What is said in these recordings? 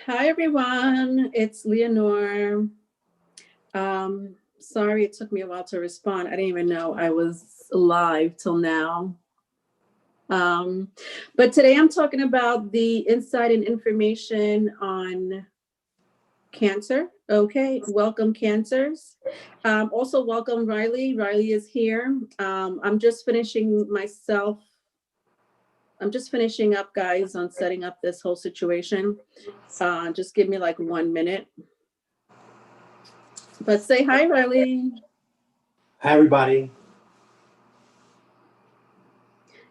Hi everyone, it's Leonore. Sorry it took me a while to respond. I didn't even know I was live till now. But today I'm talking about the insight and information on Cancer. Okay, welcome Cancers. Also welcome Riley. Riley is here. I'm just finishing up, guys, on setting up this whole situation. Just give me like 1 minute. But say hi, Riley. Hi, everybody.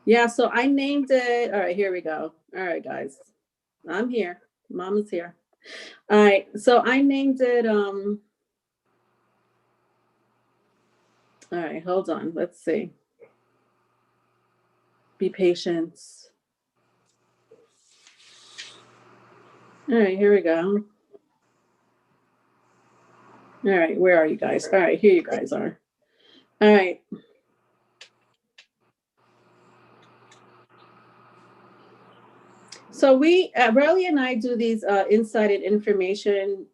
Yeah, so I named it. All right, here we go. All right, guys. I'm here. Mama's here. All right, so I named it. All right, hold on. Let's see. Be patient. All right, here we go. All right, where are you guys? All right, here you guys are. All right. So Riley and I do these insight and information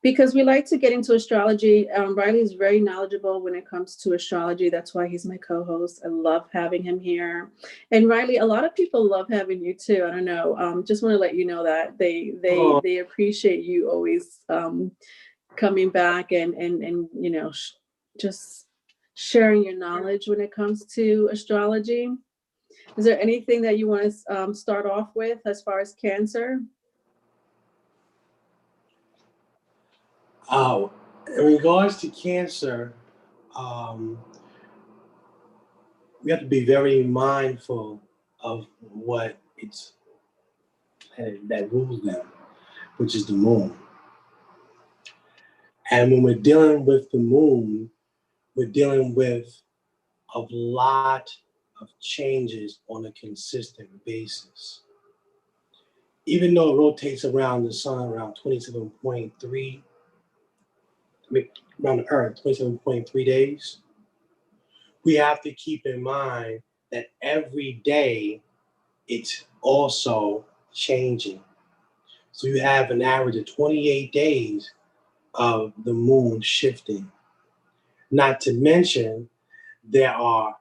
because we like to get into astrology. Riley is very knowledgeable when it comes to astrology. That's why he's my co-host. I love having him here. And Riley, a lot of people love having you too. I don't know. Just want to let you know that they appreciate you always coming back and you know just sharing your knowledge when it comes to astrology. Is there anything that you want to start off with as far as Cancer? In regards to Cancer, we have to be very mindful of what that rules them, which is the moon. And when we're dealing with the moon, we're dealing with a lot of changes on a consistent basis. Even though it rotates around the sun around 27.3, around the Earth, 27.3 days, we have to keep in mind that every day it's also changing. So you have an average of 28 days of the moon shifting. Not to mention, there are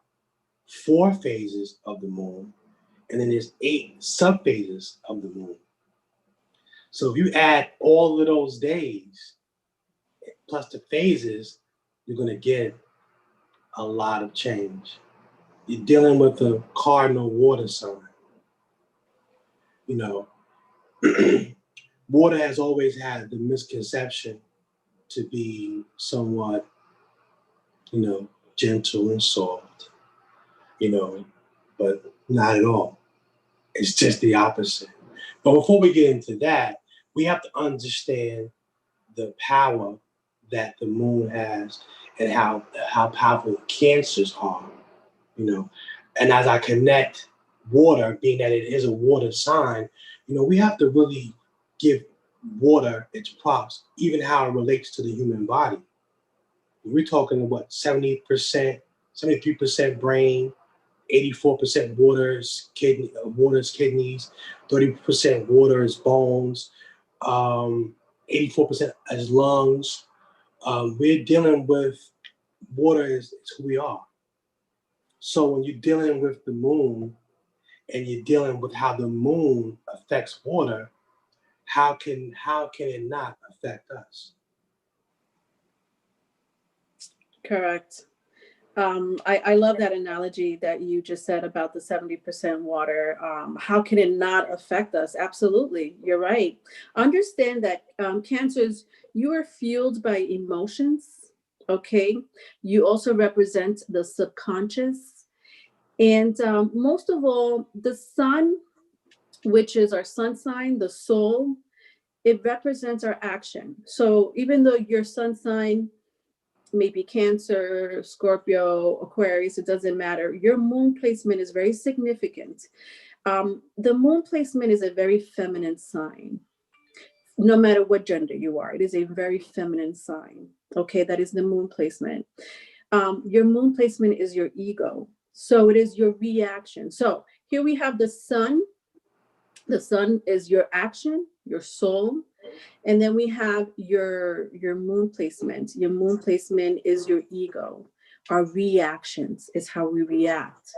4 phases of the moon, and then there's 8 subphases of the moon. So if you add all of those days plus the phases, you're going to get a lot of change. You're dealing with a cardinal water sign. You know, water has always had the misconception to be somewhat, gentle and soft, but not at all. It's just the opposite. But before we get into that, we have to understand the power that the moon has and how powerful cancers are, And as I connect water, being that it is a water sign, we have to really give water its props, even how it relates to the human body. We're talking 70%, 73% brain, 84% water's kidneys, 30% water is bones, 84% is lungs. We're dealing with water is who we are. So when you're dealing with the moon and you're dealing with how the moon affects water, how can it not affect us? Correct. I love that analogy that you just said about the 70% water. How can it not affect us? Absolutely. You're right. Understand that Cancers, you are fueled by emotions. Okay. You also represent the subconscious. And most of all, the sun, which is our sun sign, the soul, it represents our action. So even though your sun sign, maybe Cancer, Scorpio, Aquarius, it doesn't matter. Your moon placement is very significant. The moon placement is a very feminine sign. No matter what gender you are, it is a very feminine sign. Okay, that is the moon placement. Your moon placement is your ego. So it is your reaction. So here we have the sun, The sun is your action, your soul. And then we have your moon placement. Your moon placement is your ego. Our reactions is how we react.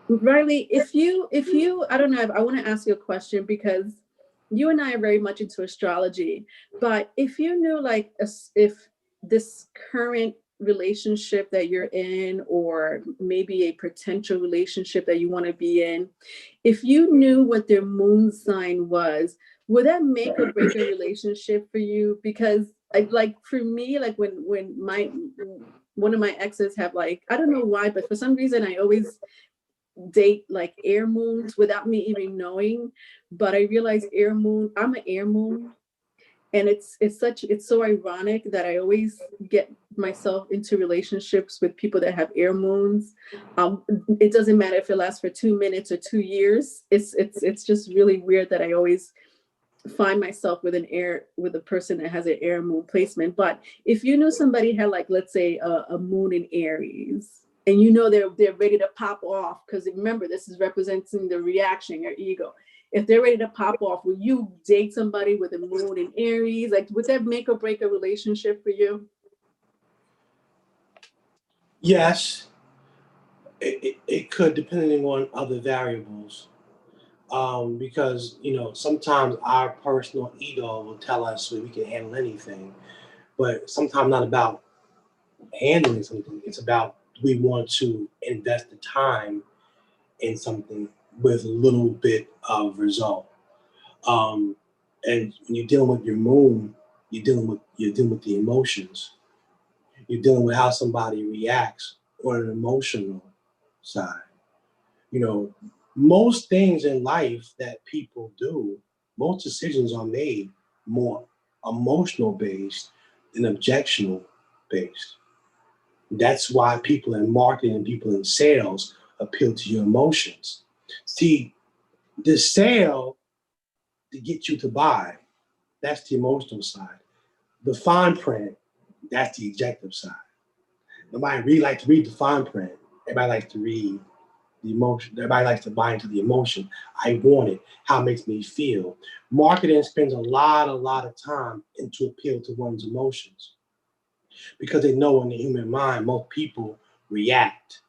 Riley, if you, I don't know, I want to ask you a question because you and I are very much into astrology, but if you knew like if this current relationship that you're in, or maybe a potential relationship that you want to be in, if you knew what their moon sign was, would that make or break a relationship for you? Because like for me, like when my one of my exes have, like, I don't know why, but for some reason I always date like air moons without me even knowing. But I realized I'm an air moon, and it's so ironic that I always get myself into relationships with people that have air moons. It doesn't matter if it lasts for 2 minutes or 2 years. It's just really weird that I always find myself with a person that has an air moon placement. But if you knew somebody had, like, let's say a moon in Aries, and you know they're ready to pop off, because remember, this is representing the reaction, your ego. If they're ready to pop off, will you date somebody with a moon in Aries? Like, would that make or break a relationship for you? Yes, it could, depending on other variables. Because sometimes our personal ego will tell us we can handle anything, but sometimes not about handling something. It's about, we want to invest the time in something with a little bit of result. Um, and when you're dealing with your moon, you're dealing with the emotions. You're dealing with how somebody reacts on an emotional side. You know, most things in life that people do, most decisions are made more emotional based than objectional based. That's why people in marketing and people in sales appeal to your emotions. See, the sale to get you to buy, that's the emotional side. The fine print, that's the objective side. Nobody really likes to read the fine print. Everybody likes to read the emotion. Everybody likes to buy into the emotion. I want it. How it makes me feel. Marketing spends a lot of time into appeal to one's emotions, because they know in the human mind, most people react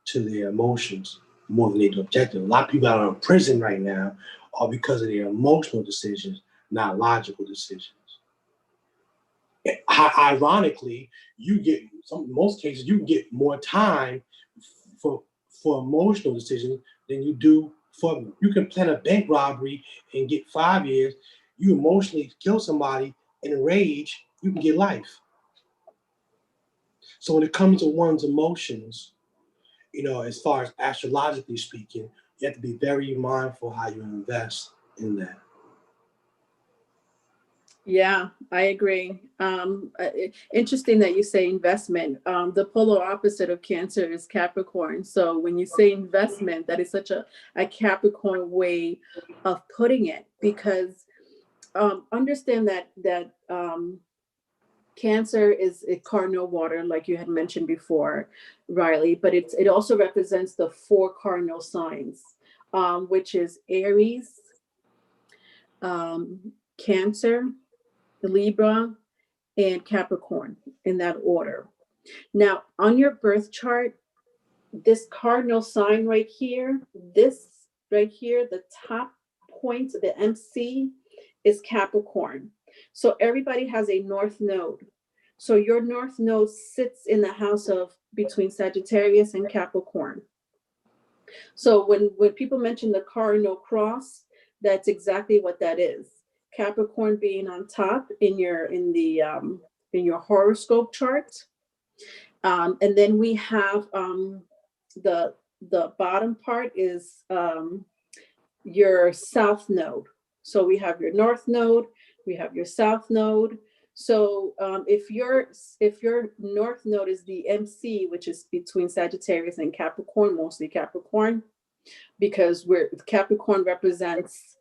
to their emotions more than they do objective. A lot of people that are in prison right now are because of their emotional decisions, not logical decisions. Ironically, most cases you get more time for emotional decisions than you do for. You can plan a bank robbery and get 5 years. You emotionally kill somebody in a rage, you can get life. So when it comes to one's emotions, as far as astrologically speaking, you have to be very mindful how you invest in that. Yeah, I agree. Interesting that you say investment. The polar opposite of Cancer is Capricorn. So when you say investment, that is such a Capricorn way of putting it, because understand that Cancer is a cardinal water, like you had mentioned before, Riley, but it also represents the 4 cardinal signs, which is Aries, Cancer, Libra, and Capricorn, in that order. Now, on your birth chart, this cardinal sign right here, the top point, the MC, is Capricorn. So everybody has a north node. So your north node sits in the house of between Sagittarius and Capricorn. So when people mention the cardinal cross, that's exactly what that is. Capricorn being on top in your horoscope chart, and then we have the bottom part is your south node. So we have your north node, we have your south node. So if your north node is the MC, which is between Sagittarius and Capricorn, mostly Capricorn, because Capricorn represents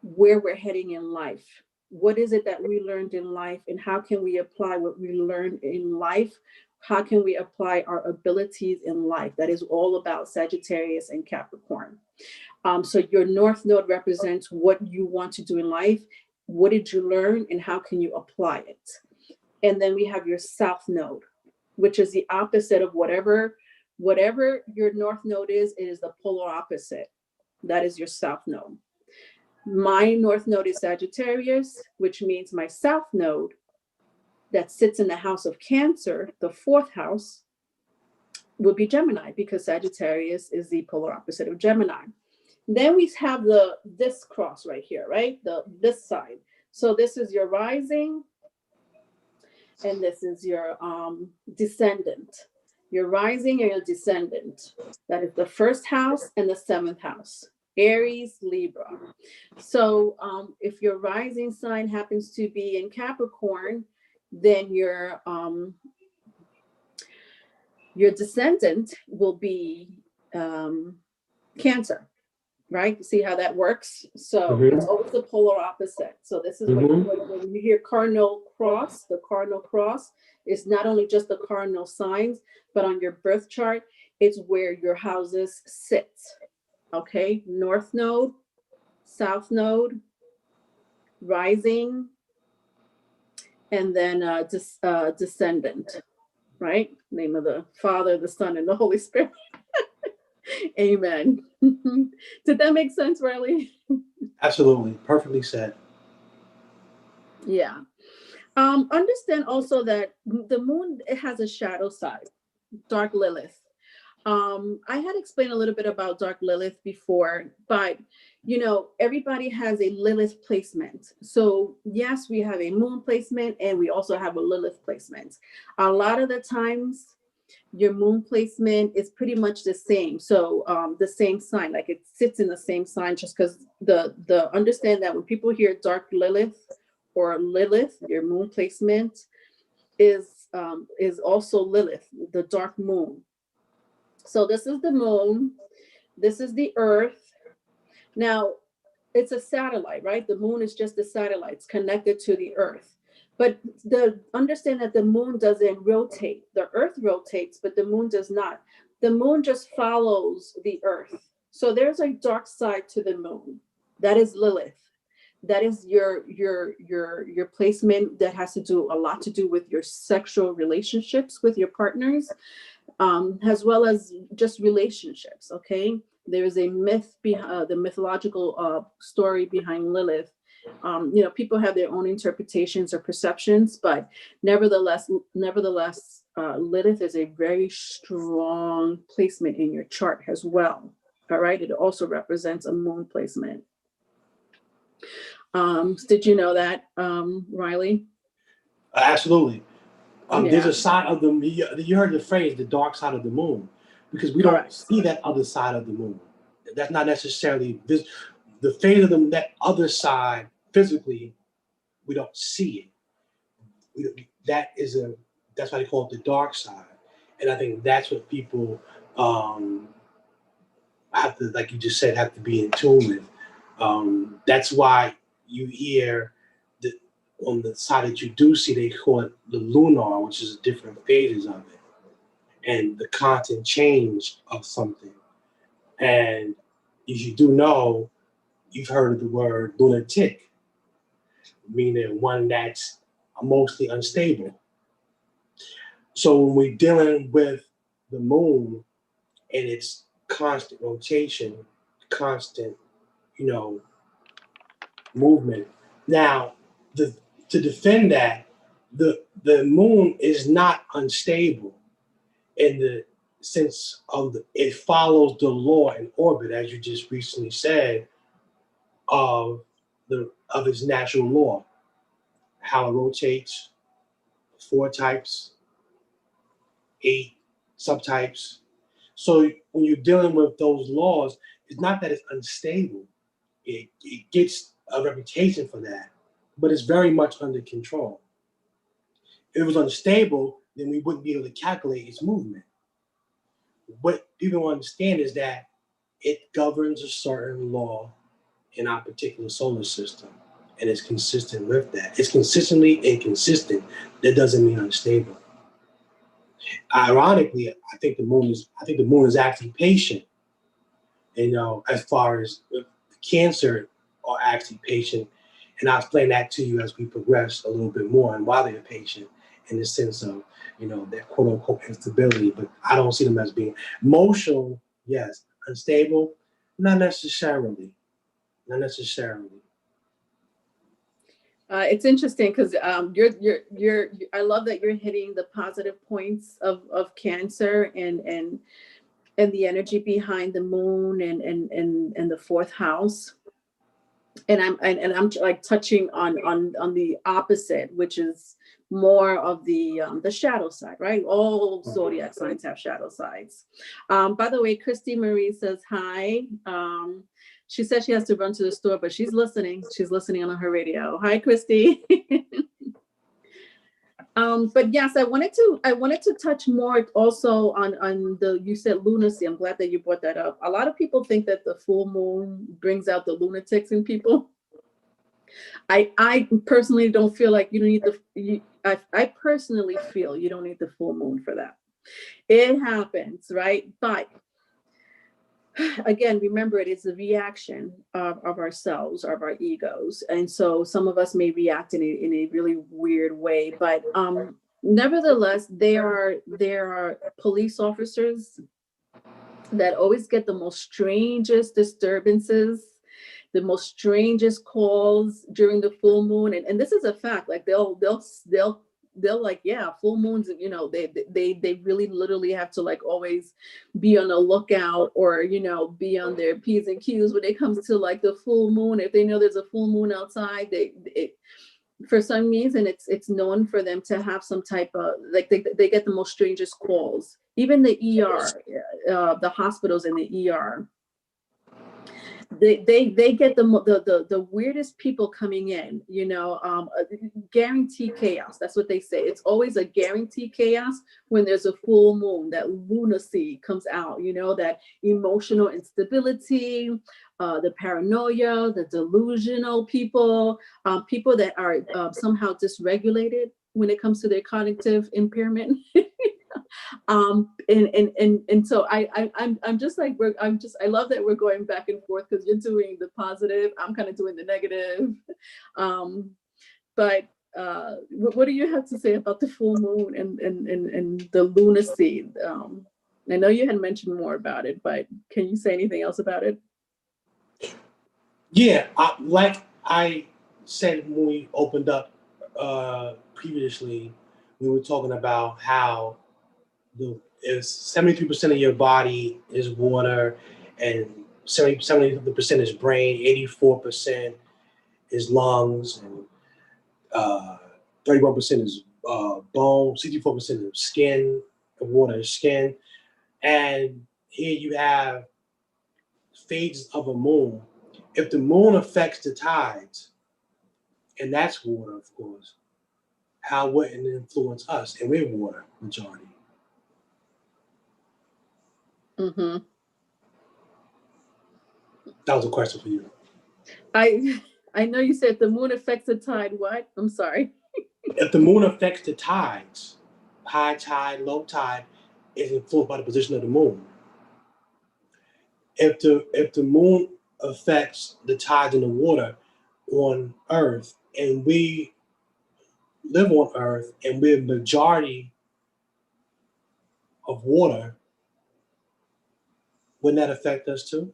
where we're heading in life. What is it that we learned in life, and how can we apply what we learned in life? How can we apply our abilities in life? That is all about Sagittarius and Capricorn. So your North Node represents what you want to do in life. What did you learn and how can you apply it? And then we have your South Node, which is the opposite of whatever your North Node is, it is the polar opposite. That is your South Node. My North Node is Sagittarius, which means my South Node that sits in the house of Cancer, the 4th house, will be Gemini, because Sagittarius is the polar opposite of Gemini. Then we have this cross right here, right? This side. So this is your rising, and this is your descendant. Your rising and your descendant. That is the 1st house and the 7th house. Aries, Libra. So if your rising sign happens to be in Capricorn, then your descendant will be Cancer, right? See how that works? So it's always the polar opposite. So this is when you hear cardinal cross, the cardinal cross is not only just the cardinal signs, but on your birth chart, it's where your houses sit. Okay, North Node, South Node, rising, and then descendant, right? Name of the Father, the Son, and the Holy Spirit. Amen. Did that make sense, Riley? Absolutely. Perfectly said. Yeah. Understand also that the moon, it has a shadow side, dark Lilith. I had explained a little bit about dark Lilith before, but everybody has a Lilith placement. So yes, we have a moon placement and we also have a Lilith placement. A lot of the times your moon placement is pretty much the same. So the same sign, like it sits in the same sign, just because the understand that when people hear dark Lilith or Lilith, your moon placement is also Lilith, the dark moon. So this is the moon, this is the earth. Now, it's a satellite, right? The moon is just a satellite. It's connected to the earth. But understand that the moon doesn't rotate. The earth rotates, but the moon does not. The moon just follows the earth. So there's a dark side to the moon. That is Lilith. That is your placement that has a lot to do with your sexual relationships with your partners. As well as just relationships. Okay, there's a myth behind the mythological story behind Lilith. People have their own interpretations or perceptions, but nevertheless, Lilith is a very strong placement in your chart as well. All right, it also represents a moon placement. Did you know that, Riley? Absolutely. There's a side of the, you heard the phrase, the dark side of the moon, because we don't see that other side of the moon. That's not necessarily the phase of that other side physically, we don't see it. That's why they call it the dark side. And I think that's what people have to, like you just said, have to be in tune with. That's why you hear on the side that you do see, they call it the lunar, which is different phases of it, and the constant change of something. And if you do know, you've heard of the word lunatic, meaning one that's mostly unstable. So when we're dealing with the moon and its constant rotation, constant, movement. Now, to defend that, the moon is not unstable in the sense of it follows the law in orbit, as you just recently said, of its natural law, how it rotates, 4 types, 8 subtypes. So when you're dealing with those laws, it's not that it's unstable. It gets a reputation for that, but it's very much under control. If it was unstable, then we wouldn't be able to calculate its movement. What people don't understand is that it governs a certain law in our particular solar system, and it's consistent with that. It's consistently inconsistent. That doesn't mean unstable. Ironically, I think the moon is actually patient You know, as far as Cancer are actually patient, and I'll explain that to you as we progress a little bit more and why they're patient in the sense of, you know, their quote unquote instability. But I don't see them as being emotional. Yes, unstable, not necessarily. Not necessarily. It's interesting because I love that you're hitting the positive points of Cancer and the energy behind the moon and the fourth house. And I'm like touching on the opposite, which is more of the shadow side, right? All zodiac signs have shadow sides. By the way, Christy Marie says hi. She said she has to run to the store, but she's listening. She's listening on her radio. Hi, Christy. But yes, I wanted to touch more also on the, you said lunacy. I'm glad that you brought that up. A lot of people think that the full moon brings out the lunatics in people. I personally don't feel like you don't need I personally feel you don't need the full moon for that. It happens, right? But again, remember, it is the reaction of ourselves, of our egos. And so some of us may react in a really weird way, but nevertheless, there are police officers that always get the most strangest disturbances, the most strangest calls during the full moon. And this is a fact. Like they'll like, yeah, full moons, you know, they really literally have to like always be on the lookout, or, you know, be on their P's and Q's when it comes to like the full moon. If they know there's a full moon outside, for some reason it's known for them to have some type of like they get the most strangest calls. Even the the hospitals and the they get the weirdest people coming in, you know, guaranteed chaos. That's what they say. It's always a guaranteed chaos when there's a full moon. That lunacy comes out, you know, that emotional instability, the paranoia, the delusional people, people that are somehow dysregulated when it comes to their cognitive impairment. And so I'm just like I love that we're going back and forth, because you're doing the positive, I'm kind of doing the negative. But what do you have to say about the full moon and the lunacy? I know you had mentioned more about it, but can you say anything else about it? Yeah, like I said when we opened up previously, we were talking about how if 73% of your body is water, and 70% is brain, 84% is lungs, and 31% is bone, 64% is skin, water is skin. And here you have phases of a moon. If the moon affects the tides, and that's water, of course, how wouldn't it influence us? And we're water majority. Mm-hmm. That was a question for you. I know you said the moon affects the tide. What? I'm sorry. If the moon affects the tides, high tide, low tide is influenced by the position of the moon. If the moon affects the tides in the water on Earth, and we live on Earth, and we're majority of water, wouldn't that affect us too?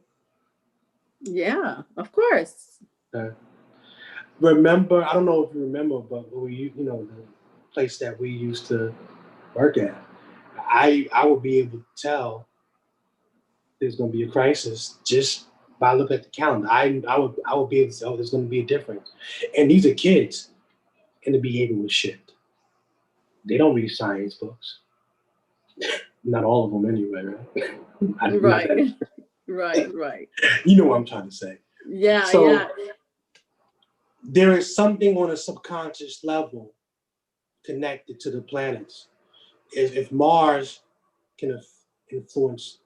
Yeah, of course. Okay. Remember, I don't know if you remember, but we, you know, the place that we used to work at, I would be able to tell there's going to be a crisis just by looking at the calendar. I would be able to say, oh, there's going to be a difference. And these are kids in the behavioral shift. They don't read science books. Not all of them anyway, right? Right. You know what I'm trying to say. Yeah, so, yeah. There is something on a subconscious level connected to the planets. If Mars can influence,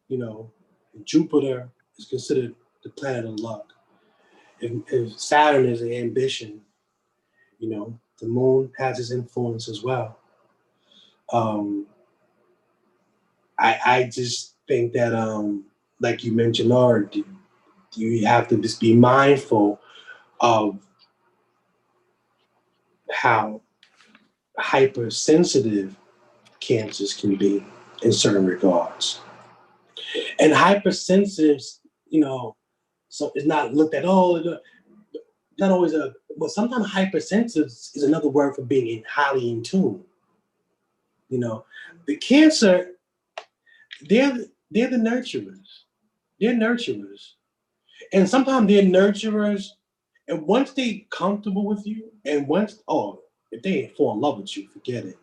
you know, Jupiter is considered the planet of luck. If Saturn is an ambition, you know, the moon has its influence as well. I just think that like you mentioned, or you have to just be mindful of how hypersensitive cancers can be in certain regards. And hypersensitives, so it's not looked at, not always well, sometimes hypersensitive is another word for being highly in tune. The cancer, they're the nurturers. They're nurturers. And sometimes they're nurturers, and once they comfortable with you, and if they ain't fall in love with you, forget it.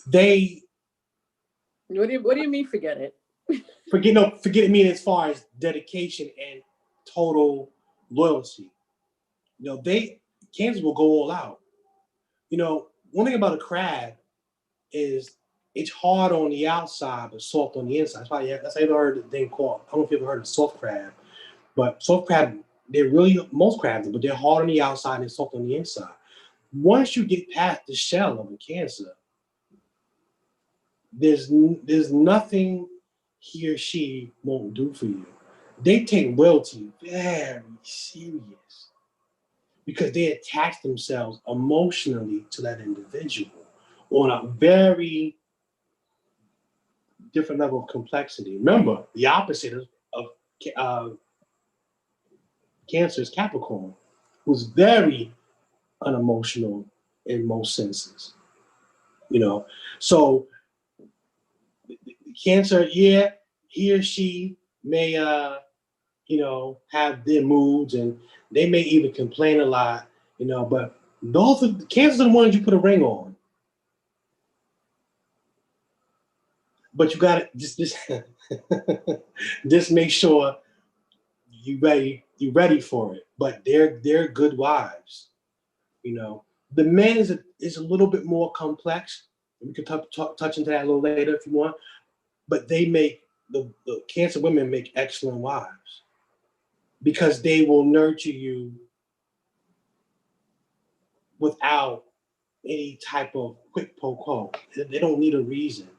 They What do you mean forget it? forget it mean as far as dedication and total loyalty. Cancers will go all out. One thing about a crab is it's hard on the outside but soft on the inside. That's why I've heard the thing called, I don't know if you've ever heard of soft crab, but soft crab, most crabs, but they're hard on the outside and soft on the inside. Once you get past the shell of a cancer, there's nothing he or she won't do for you. They take loyalty very serious because they attach themselves emotionally to that individual on a very different level of complexity. Remember, the opposite of Cancer is Capricorn, who's very unemotional in most senses. So Cancer, yeah, he or she may have their moods, and they may even complain a lot, but Cancers are the ones you put a ring on. But you gotta just just make sure you're ready for it. But they're good wives. The man is a little bit more complex. We can touch into that a little later if you want. But they make the Cancer women make excellent wives because they will nurture you without any type of quick poke. They don't need a reason.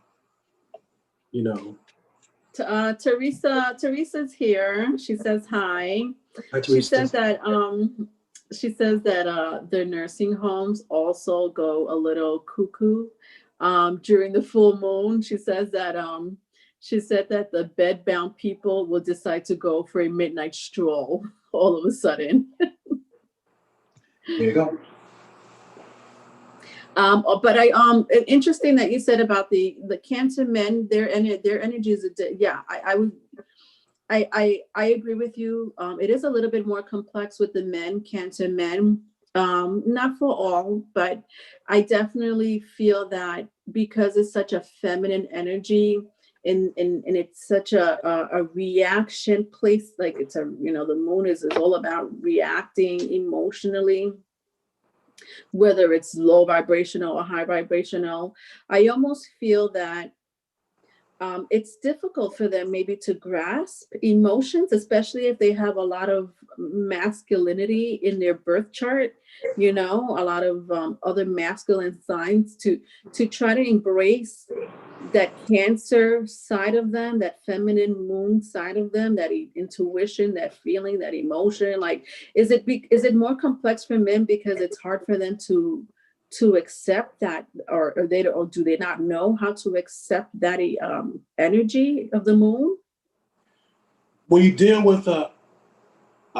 Teresa's here. She says hi. She says that the nursing homes also go a little cuckoo during the full moon. She said that the bedbound people will decide to go for a midnight stroll all of a sudden. There you go. But interesting that you said about the Cancer men, their energy is I agree with you. It is a little bit more complex with the men, Cancer men. Not for all, but I definitely feel that because it's such a feminine energy and it's such a reaction place, like it's the moon is all about reacting emotionally, whether it's low vibrational or high vibrational. I almost feel that it's difficult for them maybe to grasp emotions, especially if they have a lot of masculinity in their birth chart, a lot of other masculine signs to try to embrace that Cancer side of them, that feminine moon side of them, that intuition, that feeling, that emotion. Like, is it more complex for men because it's hard for them to accept that, or do they not know how to accept that energy of the moon? When you deal with a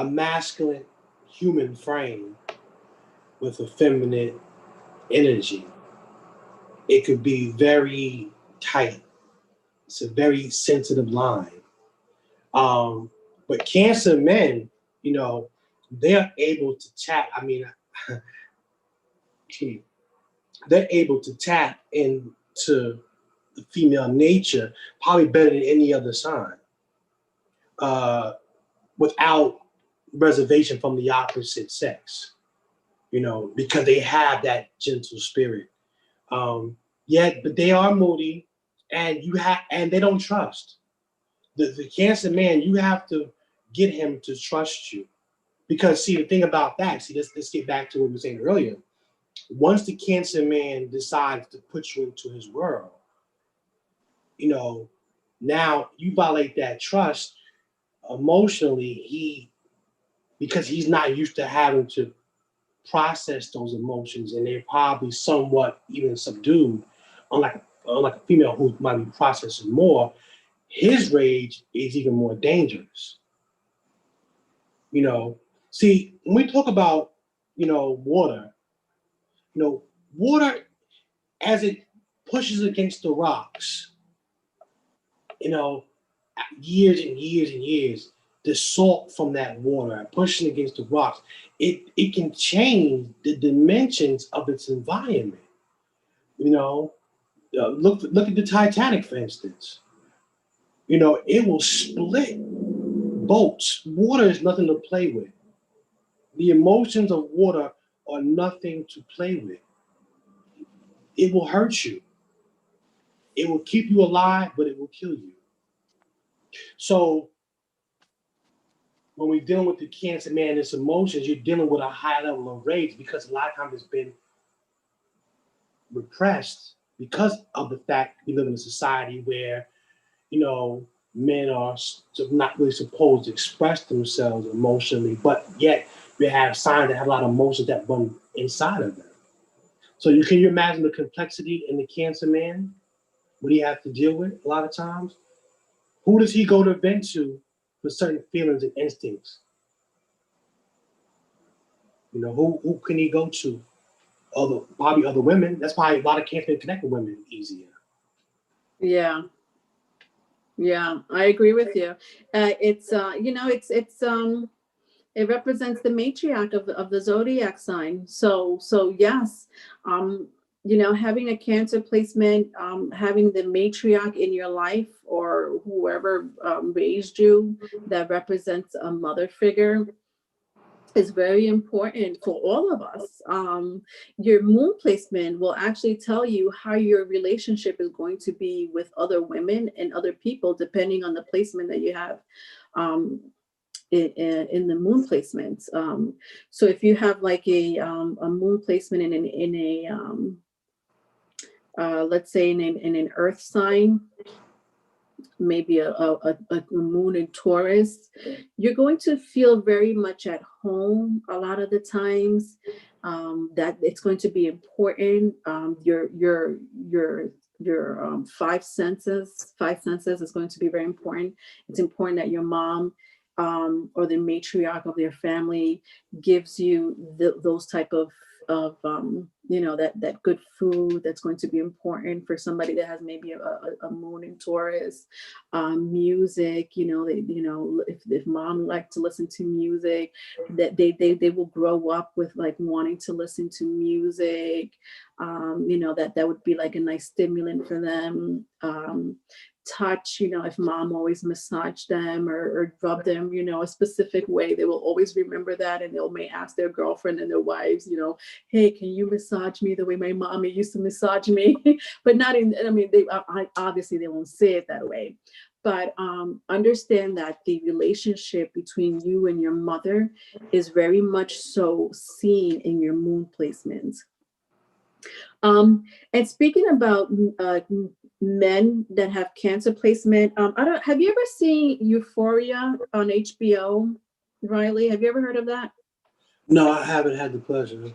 masculine human frame with a feminine energy, it could be very tight. It's a very sensitive line. But Cancer men, they're able to tap. I mean, they're able to tap into the female nature probably better than any other sign, without reservation from the opposite sex, because they have that gentle spirit. But they are moody, and they don't trust. The Cancer man, you have to get him to trust you. Because the thing about that, let's get back to what we were saying earlier. Once the Cancer man decides to put you into his world, Now you violate that trust emotionally. Because he's not used to having to process those emotions, and they're probably somewhat even subdued, unlike a female who might be processing more. His rage is even more dangerous. You know, see, when we talk about, water, water as it pushes against the rocks, you know, years and years and years, the salt from that water pushing against the rocks, it can change the dimensions of its environment. You know, look at the Titanic, for instance. It will split boats. Water is nothing to play with. The emotions of water are nothing to play with. It will hurt you. It will keep you alive, but it will kill you. So when we're dealing with the Cancer man and its emotions, you're dealing with a high level of rage, because a lot of times it's been repressed because of the fact we live in a society where, men are not really supposed to express themselves emotionally, but yet we have signs that have a lot of emotions that run inside of them. So can you imagine the complexity in the Cancer man? What do you have to deal with a lot of times? Who does he go to vent to for certain feelings and instincts? Who can he go to? Probably other women. That's why a lot of Cancer men connect with women easier. Yeah. Yeah, I agree with you. It's it represents the matriarch of the zodiac sign. So yes, having a Cancer placement, having the matriarch in your life, or whoever raised you, that represents a mother figure, is very important for all of us. Your moon placement will actually tell you how your relationship is going to be with other women and other people, depending on the placement that you have in the moon placements. So if you have like a moon placement in a let's say in an earth sign, maybe a moon in Taurus, you're going to feel very much at home a lot of the times. That it's going to be important. Your five senses is going to be very important. It's important that your mom, or the matriarch of your family, gives you those type of that good food. That's going to be important for somebody that has maybe a moon in Taurus. Music, if mom liked to listen to music, that they will grow up with like wanting to listen to music. That would be like a nice stimulant for them. Touch, if mom always massaged them or rubbed them, a specific way, they will always remember that, and they'll may ask their girlfriend and their wives, hey, can you massage me the way my mommy used to massage me? But not obviously they won't say it that way. But understand that the relationship between you and your mother is very much so seen in your moon placements. And speaking about men that have Cancer placement, have you ever seen Euphoria on HBO, Riley? Have you ever heard of that? No, I haven't had the pleasure.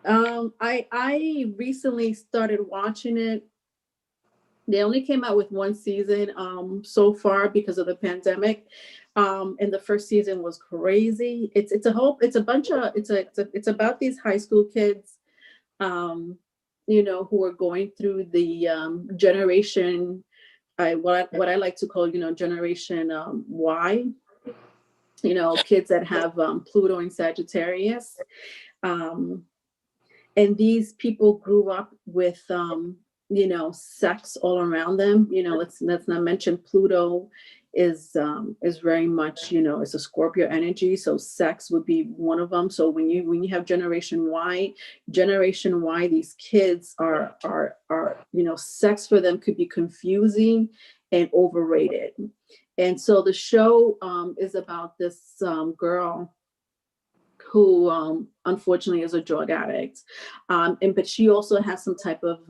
I recently started watching it. They only came out with one season so far because of the pandemic. And the first season was crazy. It's about these high school kids, who are going through the generation, what I like to call, generation Y, kids that have Pluto and Sagittarius. And these people grew up with, sex all around them. Let's not mention Pluto is very much, it's a Scorpio energy. So sex would be one of them. So when you have Generation Y, these kids are, sex for them could be confusing and overrated. And so the show is about this girl who unfortunately is a drug addict, but she also has some type of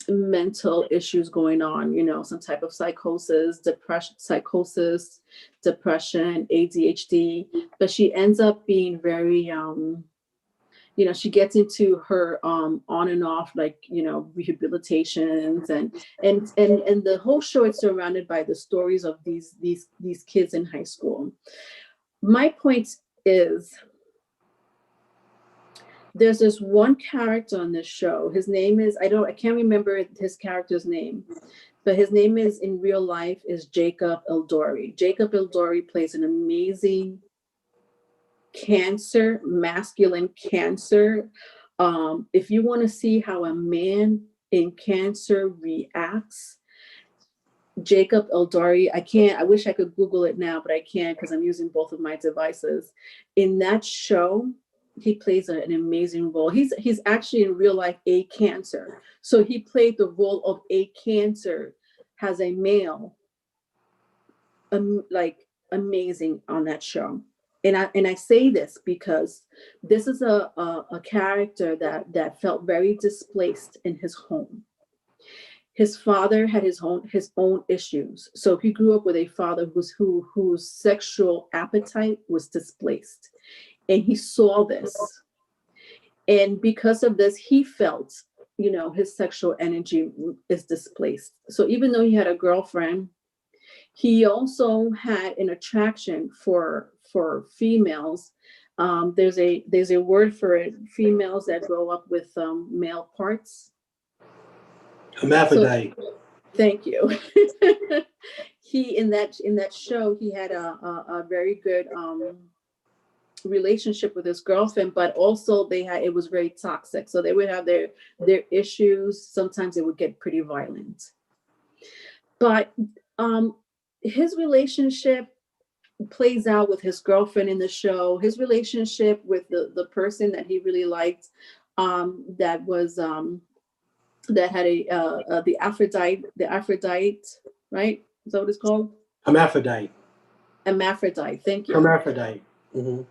mental issues going on, some type of depression, ADHD, but she ends up being very, she gets into her on and off, like, rehabilitations, and the whole show is surrounded by the stories of these kids in high school. My point is, there's this one character on this show. His name is, I can't remember his character's name, but his name is, in real life, is Jacob Eldori. Jacob Eldori plays an amazing masculine Cancer. If you want to see how a man in Cancer reacts, Jacob Eldori, I wish I could Google it now, but I can't because I'm using both of my devices. In that show, he plays an amazing role. He's actually in real life a Cancer. So he played the role of a Cancer as a male, like amazing on that show. And I say this because this is a character that felt very displaced in his home. His father had his own issues. So he grew up with a father whose sexual appetite was displaced. And he saw this. And because of this, he felt, his sexual energy is displaced. So even though he had a girlfriend, he also had an attraction for females. There's a word for it, females that grow up with male parts. Hermaphrodite. So, thank you. He in that show, he had a very good relationship with his girlfriend, but also it was very toxic. So they would have their issues. Sometimes it would get pretty violent. But his relationship plays out with his girlfriend in the show. His relationship with the person that he really liked, that was that had the Aphrodite, right? Is that what it's called? Hermaphrodite. Thank you. Hermaphrodite. Mm-hmm.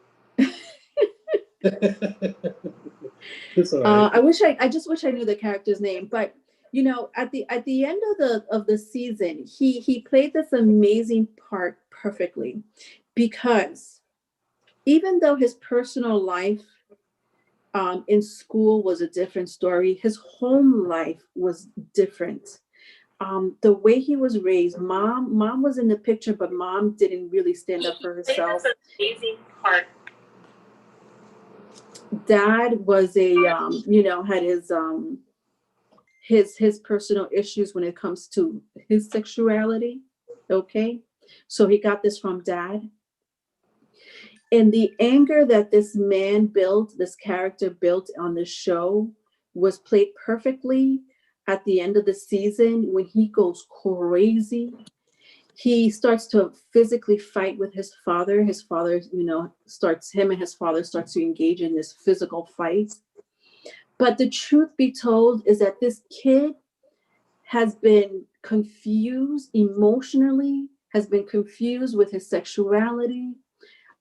It's all right. I just wish I knew the character's name, but at the end of the season, he played this amazing part perfectly, because even though his personal life in school was a different story, his home life was different. The way he was raised, mom was in the picture, but mom didn't really stand up for herself. Amazing part. Dad was had his personal issues when it comes to his sexuality. Okay, so he got this from dad. And the anger that this character built on the show, was played perfectly at the end of the season when he goes crazy. He starts to physically fight with his father. His father, him and his father start to engage in this physical fight. But the truth be told is that this kid has been confused emotionally, has been confused with his sexuality,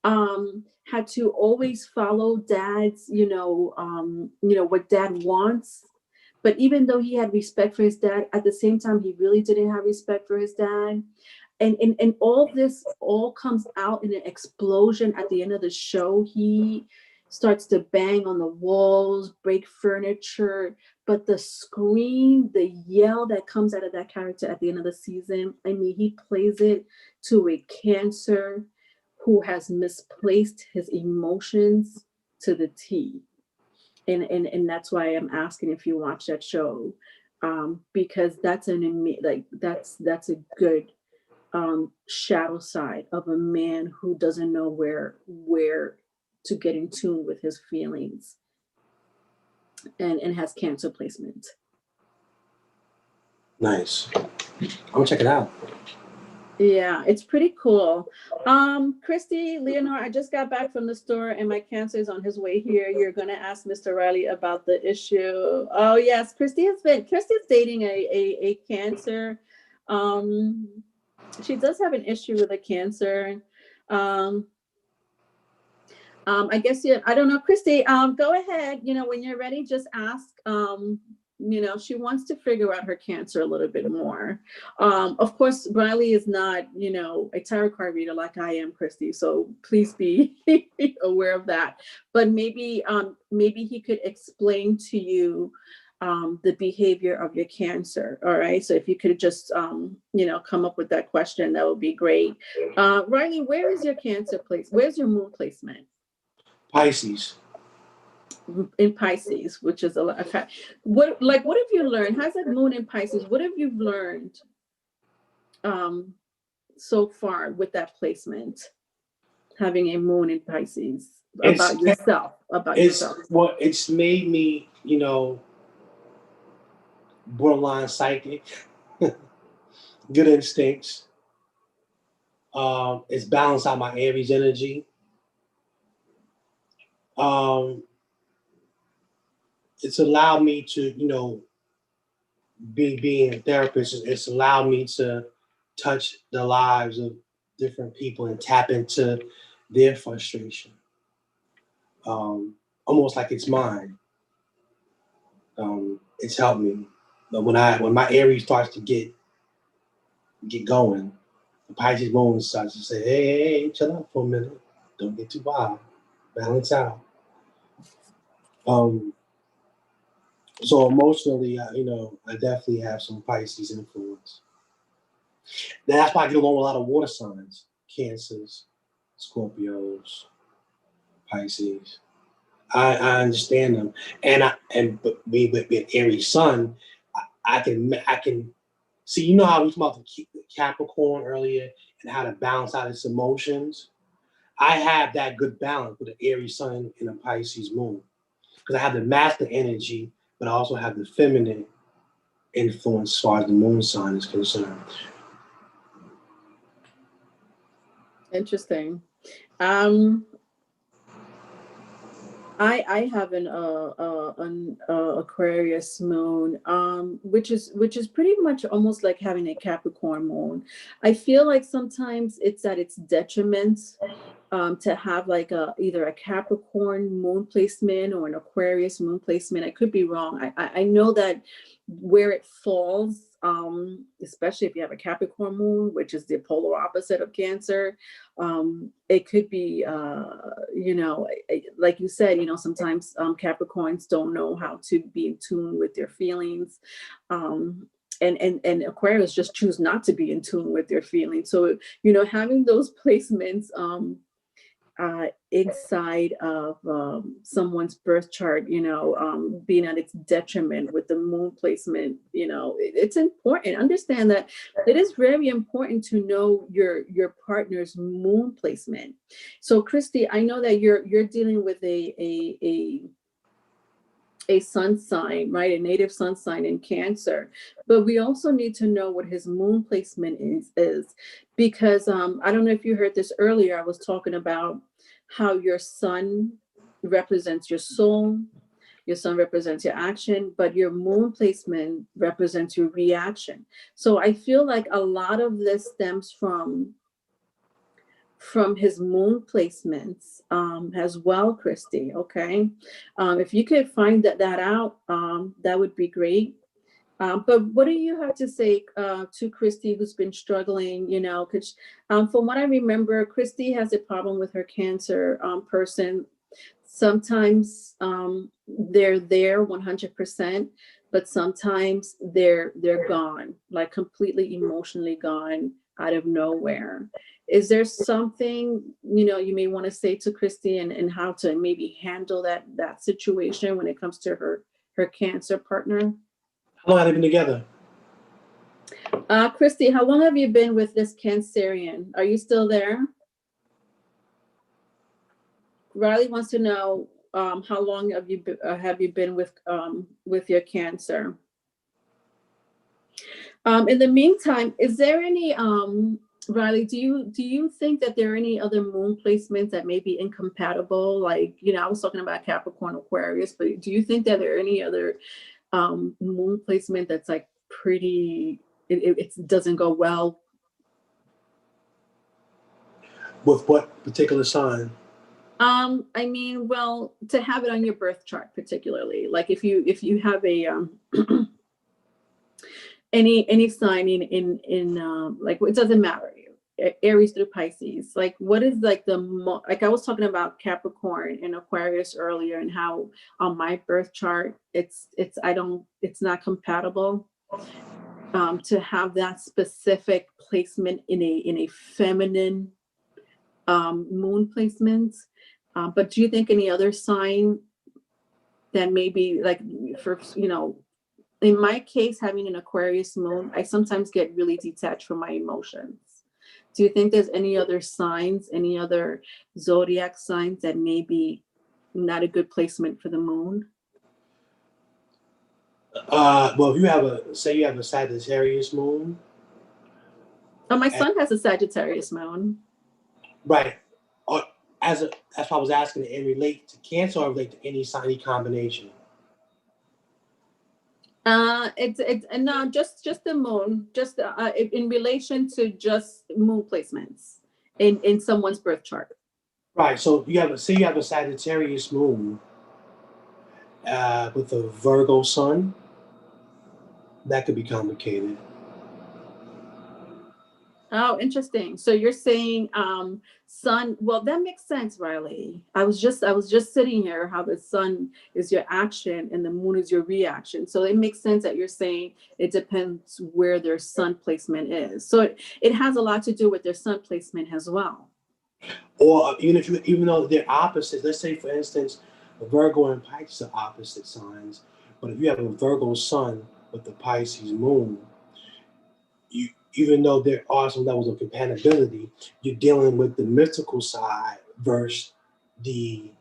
had to always follow dad's, what dad wants. But even though he had respect for his dad, at the same time, he really didn't have respect for his dad. And all this all comes out in an explosion at the end of the show. He starts to bang on the walls, break furniture. But the scream, the yell that comes out of that character at the end of the season, I mean, he plays it to a Cancer who has misplaced his emotions to the T. And that's why I'm asking if you watch that show, because that's that's a good shadow side of a man who doesn't know where to get in tune with his feelings, and has Cancer placement. Nice. I'm gonna check it out. Yeah, it's pretty cool. Christy, Leonore, I just got back from the store and my Cancer is on his way here. You're gonna ask Mr. Riley about the issue. Oh yes, Christy's dating a Cancer. She does have an issue with a Cancer. I guess I don't know, Christy. Go ahead. When you're ready, just ask. You know, she wants to figure out her Cancer a little bit more. Of course, Riley is not, you know, a tarot card reader like I am, Christy. So please be aware of that. But maybe he could explain to you the behavior of your Cancer. All right. So if you could just, you know, come up with that question, that would be great. Riley, where is your Cancer place? Where's your moon placement? Pisces. In Pisces, which is a lot. Okay. What have you learned? How's that moon in Pisces? What have you learned so far with that placement? Having a moon in Pisces about yourself. Well, it's made me, you know, borderline psychic, good instincts. It's balanced out my Aries energy. It's allowed me to, you know, being a therapist, it's allowed me to touch the lives of different people and tap into their frustration. Almost like it's mine. It's helped me. But when my Aries starts to get going, the Pisces moon starts to say, hey, chill out for a minute. Don't get too wild. Balance out. So emotionally, you know, I definitely have some Pisces influence. That's why I get along with a lot of water signs: Cancers, Scorpios, Pisces. I understand them, but me with being Aries Sun, I can see. You know how we talked about the Capricorn earlier and how to balance out its emotions. I have that good balance with an Aries Sun and a Pisces Moon because I have the masculine energy, but I also have the feminine influence as far as the moon sign is concerned. Interesting. I have an Aquarius moon, which is pretty much almost like having a Capricorn moon. I feel like sometimes it's at its detriment to have like either a Capricorn moon placement or an Aquarius moon placement. I could be wrong. I know that where it falls, especially if you have a Capricorn moon, which is the polar opposite of Cancer, it could be, you know, like you said, you know, sometimes Capricorns don't know how to be in tune with their feelings. And Aquarius just choose not to be in tune with their feelings. So, you know, having those placements inside of someone's birth chart, you know, being at its detriment with the moon placement, you know, it's important. Understand that it is very important to know your partner's moon placement. So, Christy, I know that you're dealing with a sun sign, right? A native sun sign in Cancer. But we also need to know what his moon placement is because I don't know if you heard this earlier. I was talking about how your sun represents your soul, your sun represents your action, but your moon placement represents your reaction. So I feel like a lot of this stems from his moon placements as well, Christy. Okay. If you could find that out, that would be great. But what do you have to say to Christy, who's been struggling, you know, because from what I remember, Christy has a problem with her Cancer person. Sometimes they're there 100%, but sometimes they're gone, like completely emotionally gone out of nowhere. Is there something, you know, you may want to say to Christy and how to maybe handle that situation when it comes to her Cancer partner? How long have they been together? Christy, how long have you been with this Cancerian? Are you still there? Riley wants to know how long have you been with your Cancer? In the meantime, is there any Riley, do you think that there are any other moon placements that may be incompatible? Like, you know, I was talking about Capricorn, Aquarius, but do you think that there are any other moon placement that's like pretty, it doesn't go well? With what particular sign? I mean, well, to have it on your birth chart, particularly, like if you have a any sign in like it doesn't matter, Aries through Pisces, like what is like like I was talking about Capricorn and Aquarius earlier, and how on my birth chart it's not compatible to have that specific placement in a feminine moon placement. But do you think any other sign that maybe like for in my case, having an Aquarius moon, I sometimes get really detached from my emotions. Do you think there's any other signs, any other zodiac signs that may be not a good placement for the moon? Well, if you have you have a Sagittarius moon. Oh, my son has a Sagittarius moon. Right. Or that's why I was asking, it relate to Cancer or relate to any sign, any combination? It's no, just the moon, just in relation to just moon placements in someone's birth chart. Right. So you have you have a Sagittarius moon with a Virgo sun. That could be complicated. Oh, interesting. So you're saying sun, well, that makes sense, Riley. I was just sitting here how the sun is your action and the moon is your reaction. So it makes sense that you're saying it depends where their sun placement is. So it has a lot to do with their sun placement as well. Or even though they're opposites, let's say for instance, Virgo and Pisces are opposite signs, but if you have a Virgo sun with the Pisces moon, even though there are some levels of compatibility, you're dealing with the mystical side versus the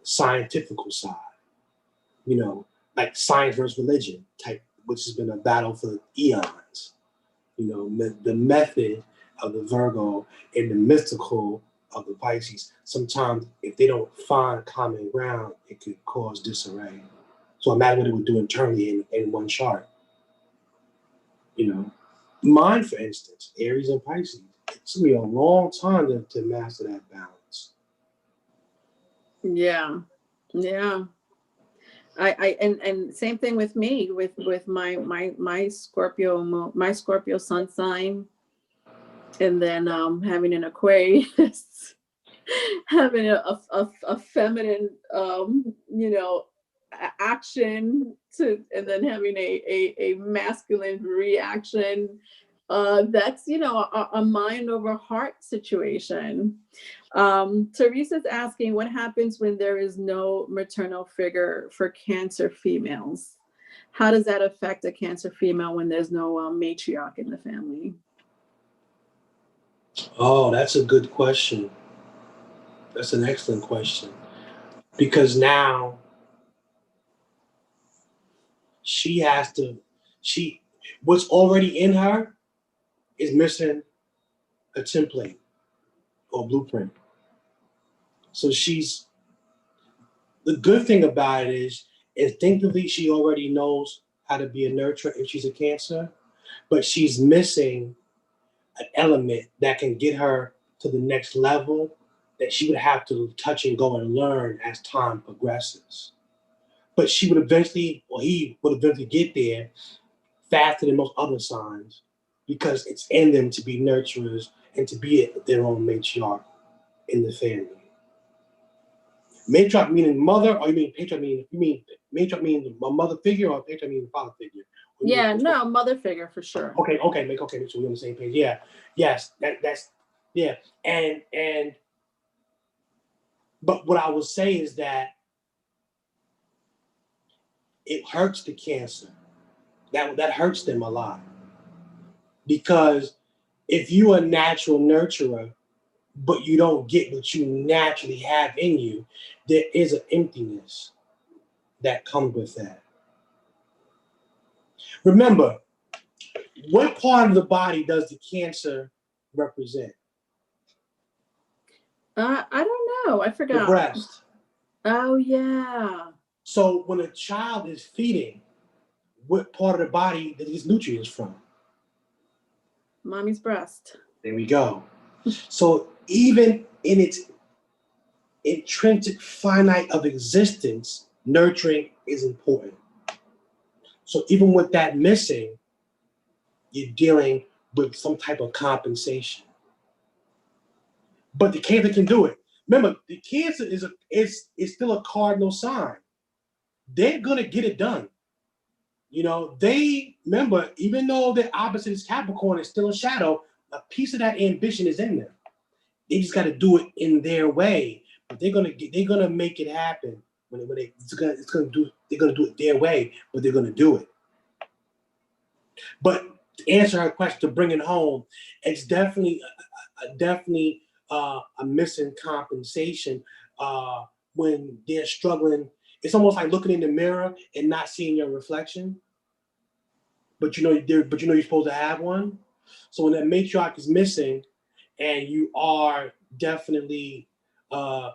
scientific side. Like science versus religion type, which has been a battle for eons. The method of the Virgo and the mystical of the Pisces. Sometimes, if they don't find common ground, it could cause disarray. So imagine what it would do internally in one chart. Mine, for instance, Aries and Pisces, it took me a long time to master that balance. Yeah. And same thing with me with my Scorpio my Scorpio sun sign, and then having an Aquarius, having a feminine action to, and then having a masculine reaction. That's a mind over heart situation. Teresa's asking, what happens when there is no maternal figure for Cancer females? How does that affect a Cancer female when there's no matriarch in the family? Oh, that's a good question. That's an excellent question. Because now she has to, what's already in her is missing a template or blueprint. So the good thing about it is instinctively she already knows how to be a nurturer if she's a Cancer, but she's missing an element that can get her to the next level that she would have to touch and go and learn as time progresses. But she would eventually, or he would eventually get there faster than most other signs because it's in them to be nurturers and to be their own matriarch in the family. Matriarch meaning mother, or you mean patriarch meaning matriarch meaning a mother figure, or patriarch meaning father figure? Yeah, no, mother figure for sure. Okay, make sure we're on the same page. Yeah, yes, that's yeah, and but what I would say is that it hurts the Cancer. That hurts them a lot because if you're a natural nurturer, but you don't get what you naturally have in you, there is an emptiness that comes with that. Remember, what part of the body does the Cancer represent? I don't know. I forgot. The breast. Oh yeah. So when a child is feeding, what part of the body that these nutrients from? Mommy's breast. There we go. So even in its intrinsic finite of existence, nurturing is important. So even with that missing, you're dealing with some type of compensation. But the Cancer can do it. Remember, the Cancer is still a cardinal sign. They're gonna get it done. You know, they remember, even though the opposite is Capricorn, is still a shadow, a piece of that ambition is in them. They just got to do it in their way, but they're gonna make it happen. They're gonna do it their way, but they're gonna do it. But to answer her question, to bring it home, it's definitely a missing compensation when they're struggling. It's almost like looking in the mirror and not seeing your reflection. But you know you're supposed to have one. So when that matriarch is missing, and you are definitely a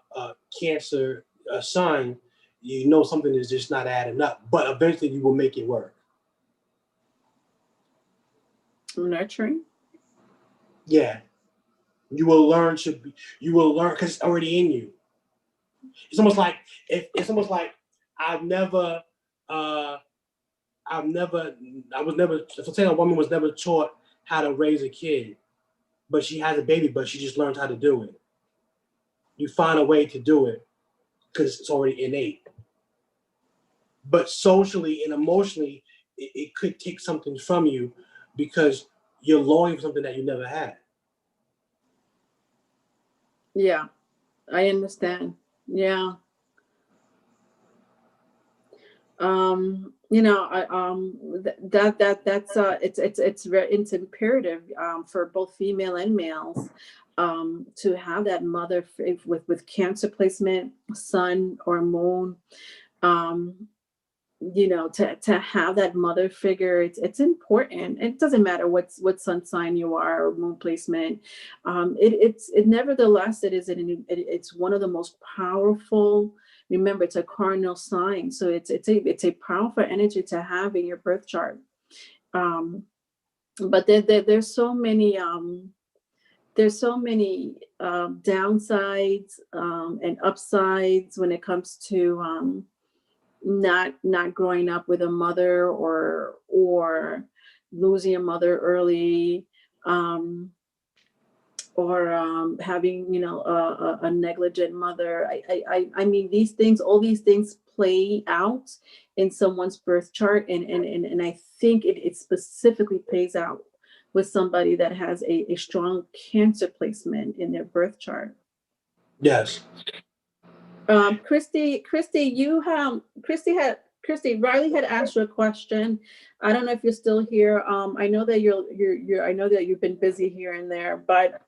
Cancer sun, you know something is just not adding up. But eventually you will make it work. Nurturing. Yeah, you will learn. You will learn because it's already in you. It's almost like I've never. If a woman was never taught how to raise a kid, but she has a baby, but she just learns how to do it. You find a way to do it because it's already innate. But socially and emotionally, it could take something from you because you're longing for something that you never had. Yeah, I understand. Yeah. You know, it's imperative for both female and males to have that mother with Cancer placement, sun or moon. You know, to have that mother figure, it's important. It doesn't matter what sun sign you are or moon placement. It nevertheless it's one of the most powerful. Remember, it's a cardinal sign, so it's a powerful energy to have in your birth chart. But there's so many downsides and upsides when it comes to not growing up with a mother or losing a mother early, or having, you know, a negligent mother. I mean, all these things play out in someone's birth chart, and I think it specifically plays out with somebody that has a strong Cancer placement in their birth chart. Yes. Christy, Riley had asked you a question. I don't know if you're still here. I know that I know that you've been busy here and there, but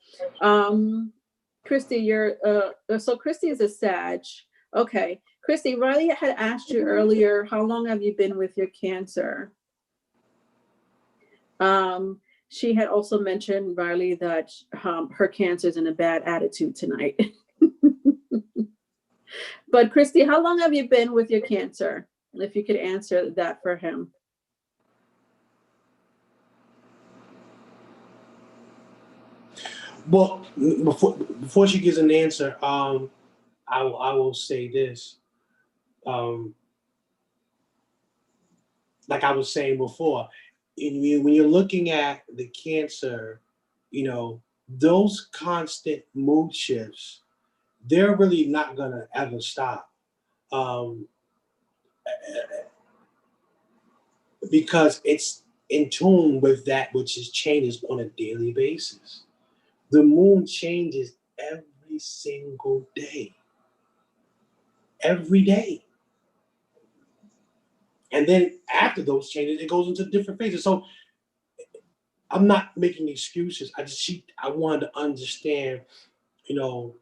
Christy, so Christy is a Sag. Okay. Christy, Riley had asked you earlier, how long have you been with your Cancer? She had also mentioned, Riley, that her Cancer is in a bad attitude tonight. But Christy, how long have you been with your Cancer? If you could answer that for him. Well, before she gives an answer, I will say this. Like I was saying before, when you're looking at the Cancer, you know, those constant mood shifts, they're really not gonna ever stop. Um, because it's in tune with that which is changes on a daily basis. The moon changes every single day. Every day. And then after those changes, it goes into different phases. So I'm not making excuses. I wanted to understand, you know,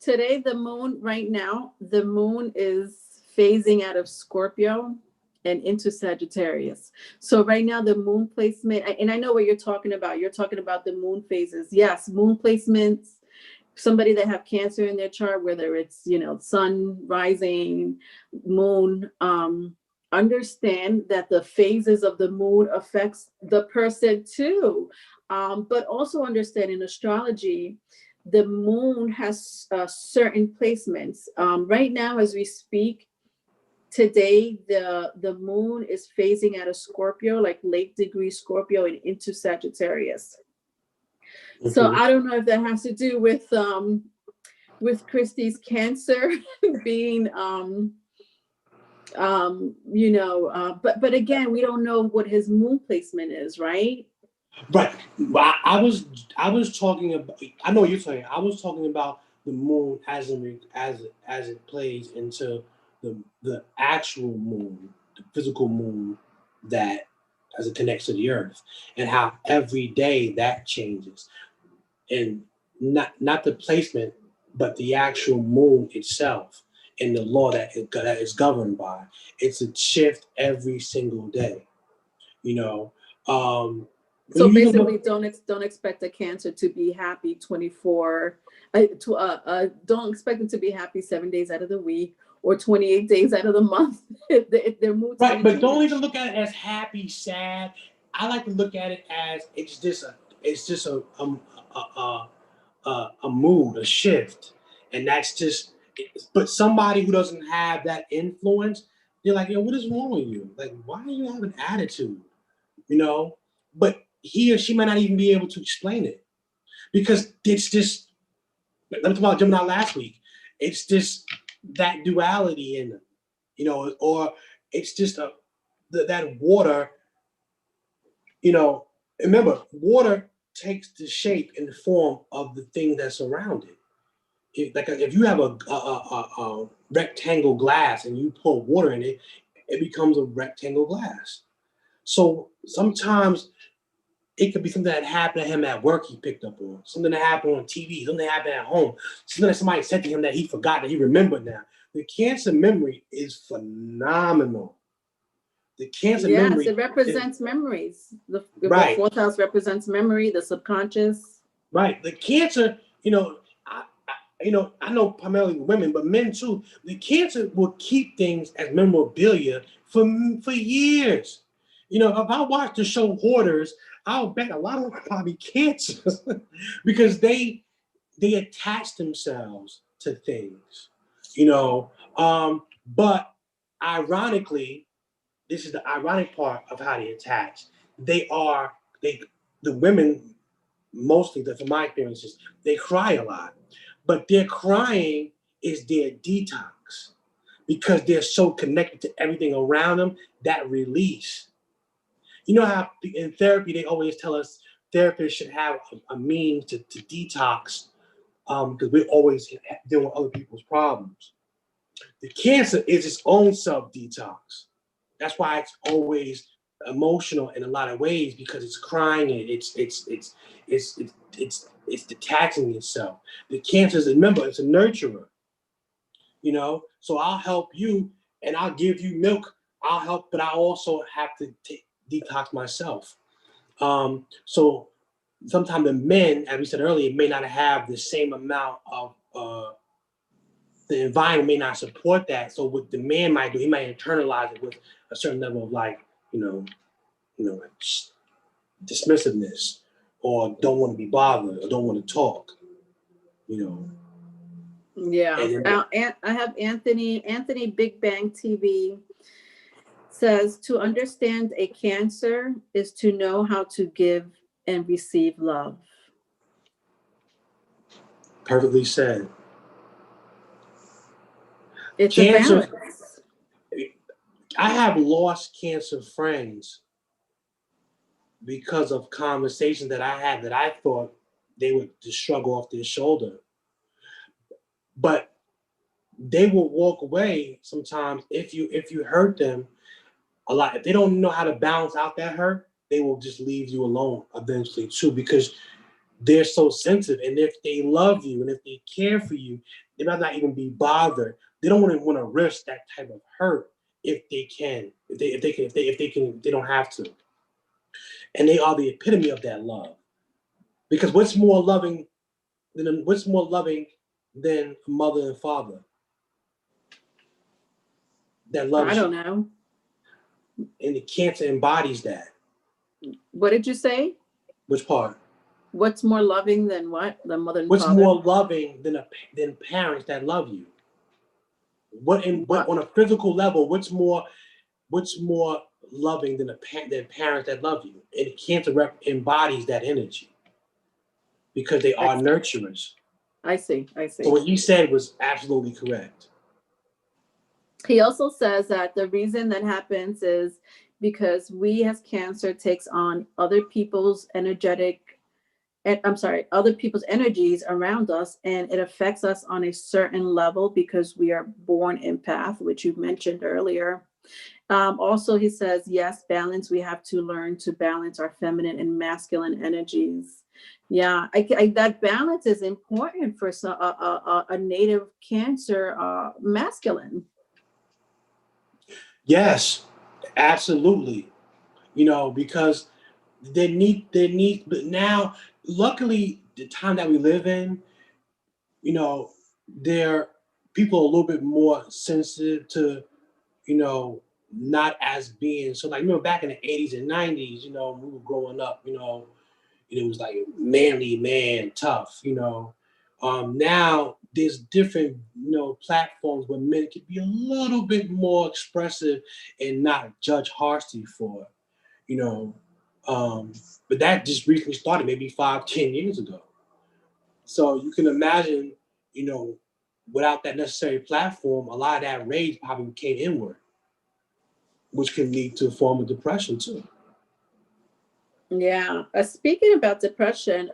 today the moon, right now, the moon is phasing out of Scorpio and into Sagittarius. So right now the moon placement, and I know what you're talking about. You're talking about the moon phases. Yes, moon placements. Somebody that have Cancer in their chart, whether it's, you know, sun rising, moon, understand that the phases of the moon affects the person too. But also understand in astrology the moon has certain placements. Right now, as we speak, today the moon is phasing out of Scorpio, like late degree Scorpio, and into Sagittarius. So I don't know if that has to do with Christie's Cancer being but again, we don't know what his moon placement is, right? Right. I was talking about. I know what you're saying. I was talking about the moon as it plays into the actual moon, the physical moon that as it connects to the earth, and how every day that changes, and not the placement, but the actual moon itself and the law that is governed by. It's a shift every single day. You know. So You can basically, look. don't expect a Cancer to be happy 24. Don't expect them to be happy 7 days out of the week or 28 days out of the month. If their mood's Right, going to but don't change. even look at it as happy, sad. I like to look at it as it's just a mood, a shift, and that's just. But somebody who doesn't have that influence, they're like, yo, what is wrong with you? Like, why do you have an attitude? You know, but he or she might not even be able to explain it because it's just. Let me talk about Gemini last week. It's just that duality in them, or it's just that water, remember, water takes the shape and the form of the thing that's around it. If you have a rectangle glass and you pour water in it, it becomes a rectangle glass. So sometimes it could be something that happened to him at work he picked up on, something that happened on TV, something that happened at home, something that somebody said to him that he forgot that he remembered now. The Cancer memory is phenomenal. The Cancer Yes, memory it is represents memories. The right. fourth house represents memory, the subconscious. Right. The Cancer, I know primarily women, but men too. The Cancer will keep things as memorabilia for years. If I watch the show Hoarders, I'll bet a lot of them are probably Cancers because they attach themselves to things. But ironically, this is the ironic part of how they attach. They the women mostly, from my experiences, they cry a lot, but their crying is their detox because they're so connected to everything around them. That release. You know how in therapy they always tell us therapists should have a means to detox because we're always dealing with other people's problems. The Cancer is its own self detox. That's why it's always emotional in a lot of ways because it's crying and it's detaching itself. The Cancer is, remember, it's a nurturer. So I'll help you and I'll give you milk. I'll help, but I also have to detox myself. So sometimes the men, as we said earlier, may not have the same amount of the environment may not support that. So what the man might do, he might internalize it with a certain level of like dismissiveness, or don't want to be bothered, or don't want to talk. Yeah. And then, I have Anthony Big Bang TV says to understand a Cancer is to know how to give and receive love. perfectly said. It's a Cancer. balance. I have lost Cancer friends because of conversations that I had that I thought they would just shrug off their shoulder. But they will walk away sometimes if you hurt them a lot. If they don't know how to balance out that hurt, they will just leave you alone eventually too, because they're so sensitive. And if they love you and if they care for you, they might not even be bothered. They don't want to risk that type of hurt if they can. They don't have to. And they are the epitome of that love. Because what's more loving than a mother and father that I loves don't you? know. And the Cancer embodies that. What did you say? Which part? What's more loving than what? The mother and What's father? more loving than parents that love you? What on a physical level, what's more loving than parents that love you? And Cancer embodies that energy because they are nurturers. I see. So what he said was absolutely correct. He also says that the reason that happens is because we as Cancer takes on other people's other people's energies around us, and it affects us on a certain level because we are born empath, which you mentioned earlier. Also, he says, yes, balance. We have to learn to balance our feminine and masculine energies. Yeah, that balance is important for a native Cancer masculine. Yes, absolutely. Because but now, luckily, the time that we live in, there people are a little bit more sensitive to, not as being so, like, back in the 80s and 90s, we were growing up, it was like manly man, tough, now there's different, platforms where men can be a little bit more expressive and not judge harshly for it, but that just recently started, maybe 5-10 years ago. So you can imagine, without that necessary platform, a lot of that rage probably came inward, which can lead to a form of depression too. Yeah. Speaking about depression,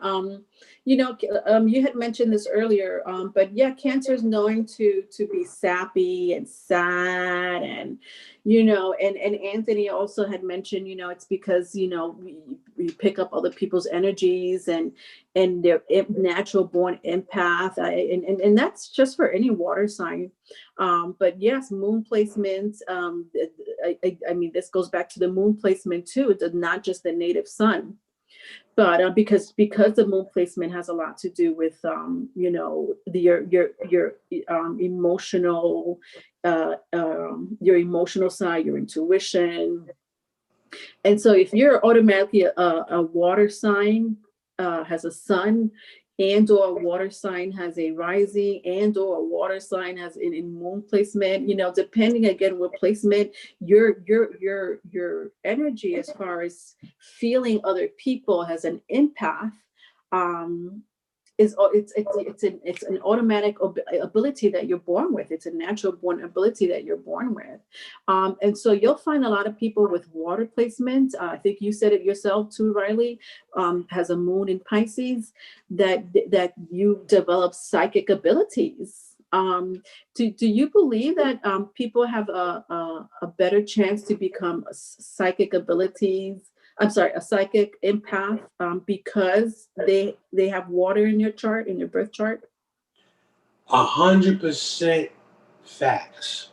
you had mentioned this earlier, but yeah, Cancer is known to be sappy and sad, and and Anthony also had mentioned, it's because we pick up other people's energies, and they're natural born empath, and that's just for any water sign. But yes, moon placements. I mean, this goes back to the moon placement too. It's not just the native sun, but because the moon placement has a lot to do with emotional your emotional side, your intuition. And so if you're automatically a water sign, has a sun, and or a water sign has a rising, and or a water sign has in moon placement, depending again what placement, your energy as far as feeling other people has an empath, it's an automatic ability that you're born with. It's a natural born ability that you're born with, and so you'll find a lot of people with water placement. I think you said it yourself too, Riley. Has a moon in Pisces, that you develop psychic abilities. Do you believe that people have a better chance to become psychic abilities? I'm sorry, a psychic empath, because they have water in your chart, in your birth chart? 100% facts.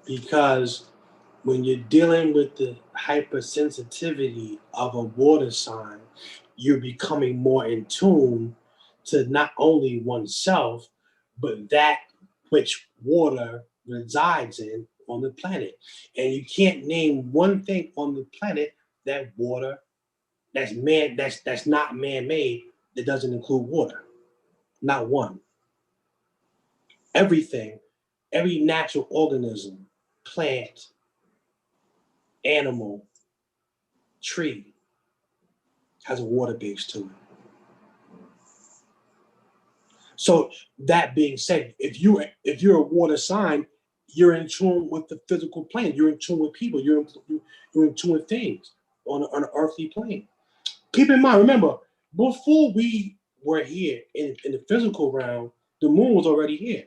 Because when you're dealing with the hypersensitivity of a water sign, you're becoming more in tune to not only oneself, but that which water resides in on the planet. And you can't name one thing on the planet that water that's not man-made that doesn't include water. Not one. Everything, every natural organism, plant, animal, tree has a water base to it. So that being said, if you're a water sign, you're in tune with the physical plane. You're in tune with people. You're in tune with things on an earthly plane. Keep in mind, remember, before we were here in the physical realm, the moon was already here.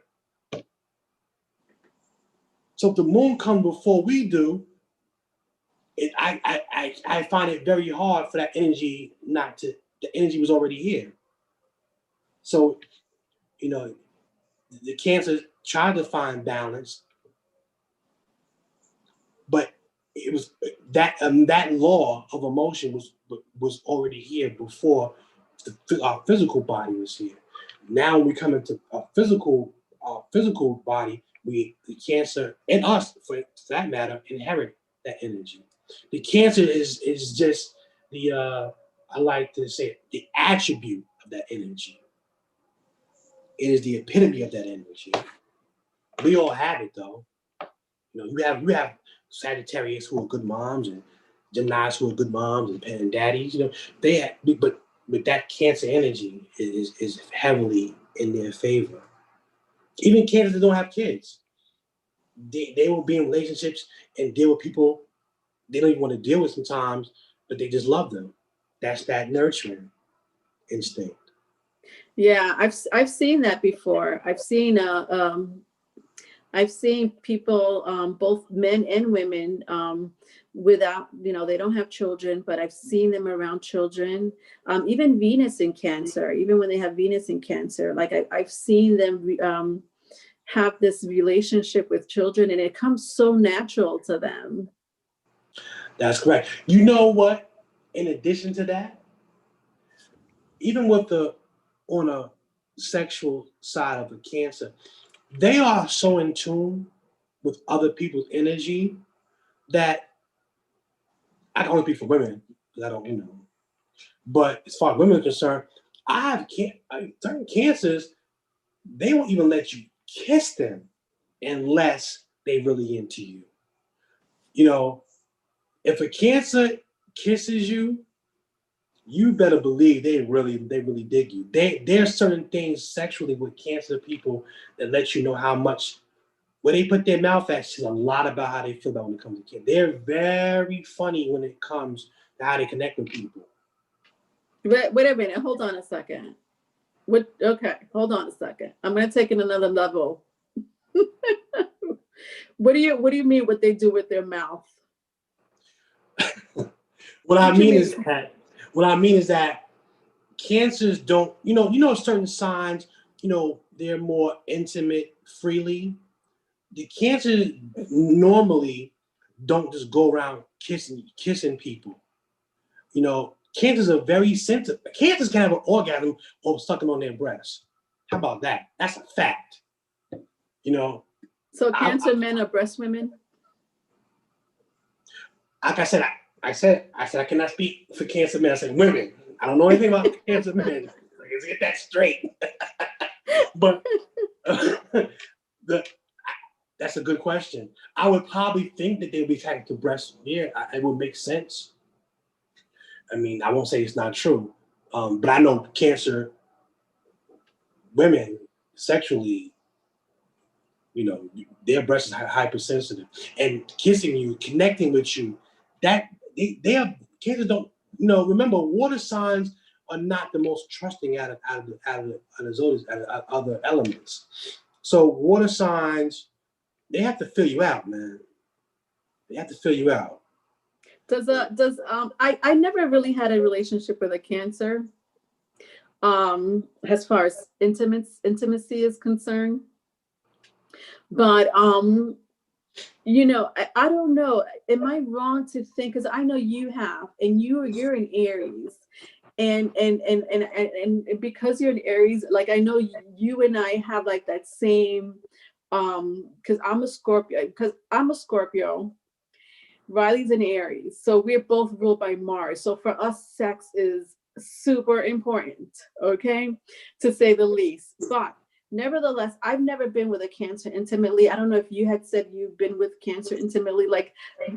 So if the moon comes before we do, I find it very hard for that energy the energy was already here. So, the Cancer tried to find balance, but it was that law of emotion was already here before our physical body was here. Now we come into our physical body, the Cancer and us, for that matter, inherit that energy. The Cancer is just the I like to say the attribute of that energy. It is the epitome of that energy. We all have it though. You know, you have Sagittarius who are good moms and Geminis who are good moms and daddies. You know, they have, but that Cancer energy is heavily in their favor. Even Cancers that don't have kids, they will be in relationships and deal with people they don't even want to deal with sometimes, but they just love them. That's that nurturing instinct. Yeah, I've seen that before. I've seen people, both men and women, without, you know, they don't have children, but I've seen them around children. Even Venus in Cancer, even when they have Venus in Cancer, like I've seen them have this relationship with children, and it comes so natural to them. That's correct. You know what? In addition to that, even with on a sexual side of a Cancer, they are so in tune with other people's energy that I can only speak for women because I don't, you know. But as far as women are concerned, certain Cancers, they won't even let you kiss them unless they really into you. You know, if a Cancer kisses you, you better believe they really dig you. There's certain things sexually with Cancer people that let you know how much where they put their mouth at says a lot about how they feel about when it comes to kids. They're very funny when it comes to how they connect with people. Wait a minute, hold on a second. Okay, hold on a second. I'm gonna take it another level. What do you mean what they do with their mouth? What I mean is that Cancers don't, you know, certain signs, you know, they're more intimate freely. The Cancers normally don't just go around kissing people. You know, Cancers are very sensitive. Cancers can have an orgasm or sucking on their breasts. How about that? That's a fact. You know. So Cancer men are breast women? Like I said, I cannot speak for Cancer men. I said women. I don't know anything about Cancer men. Let's get that straight. But that's a good question. I would probably think that they would be attracted to breasts. Yeah, it would make sense. I mean, I won't say it's not true, but I know Cancer women sexually, you know, their breasts are hypersensitive, and kissing you, connecting with you, that they are Cancers don't. You know, remember, water signs are not the most trusting out of the zodiac, out of other elements. So water signs, they have to fill you out, man. They have to fill you out. I never really had a relationship with a Cancer, as far as intimacy is concerned, but you know, I don't know, am I wrong to think, because I know you have, and you're in Aries, and because you're in Aries, like I know you and I have like that same, because I'm a Scorpio. Riley's an Aries, so we're both ruled by Mars. So for us, sex is super important, okay, to say the least. But nevertheless, I've never been with a Cancer intimately. I don't know if you had said you've been with Cancer intimately. Like,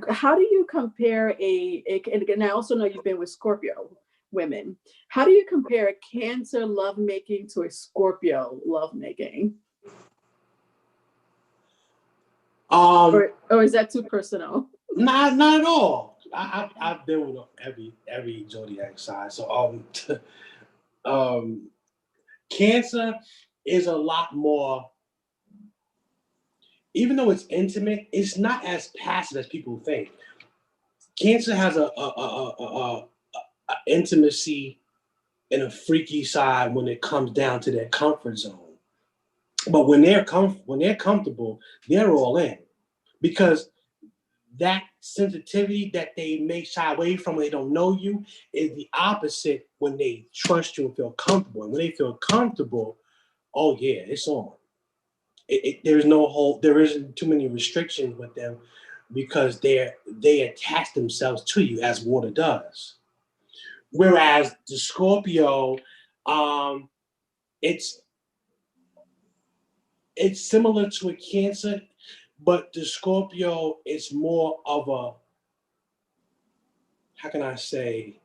how do you compare and I also know you've been with Scorpio women. How do you compare a Cancer lovemaking to a Scorpio lovemaking? Or is that too personal? Not at all. I've been with every zodiac sign. So Cancer is a lot more. Even though it's intimate, it's not as passive as people think. Cancer has a intimacy and a freaky side when it comes down to their comfort zone. But when they're comfortable, they're all in, because that sensitivity that they may shy away from when they don't know you is the opposite when they trust you and feel comfortable. And when they feel comfortable, oh yeah, it's on. There isn't too many restrictions with them, because they attach themselves to you as water does. Whereas the Scorpio, it's similar to a Cancer, but the Scorpio is more of a, how can I say,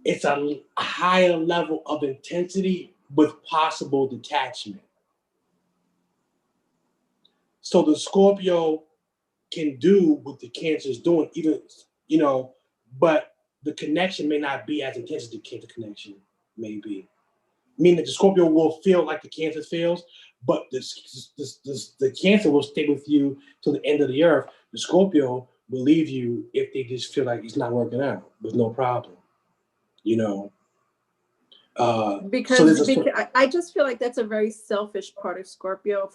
it's a higher level of intensity with possible detachment. So the Scorpio can do what the Cancer is doing, even, but the connection may not be as intense as the Cancer connection may be. Meaning that the Scorpio will feel like the Cancer feels, but the Cancer will stay with you till the end of the earth. The Scorpio will leave you if they just feel like it's not working out with no problem. Because I just feel like that's a very selfish part of Scorpio.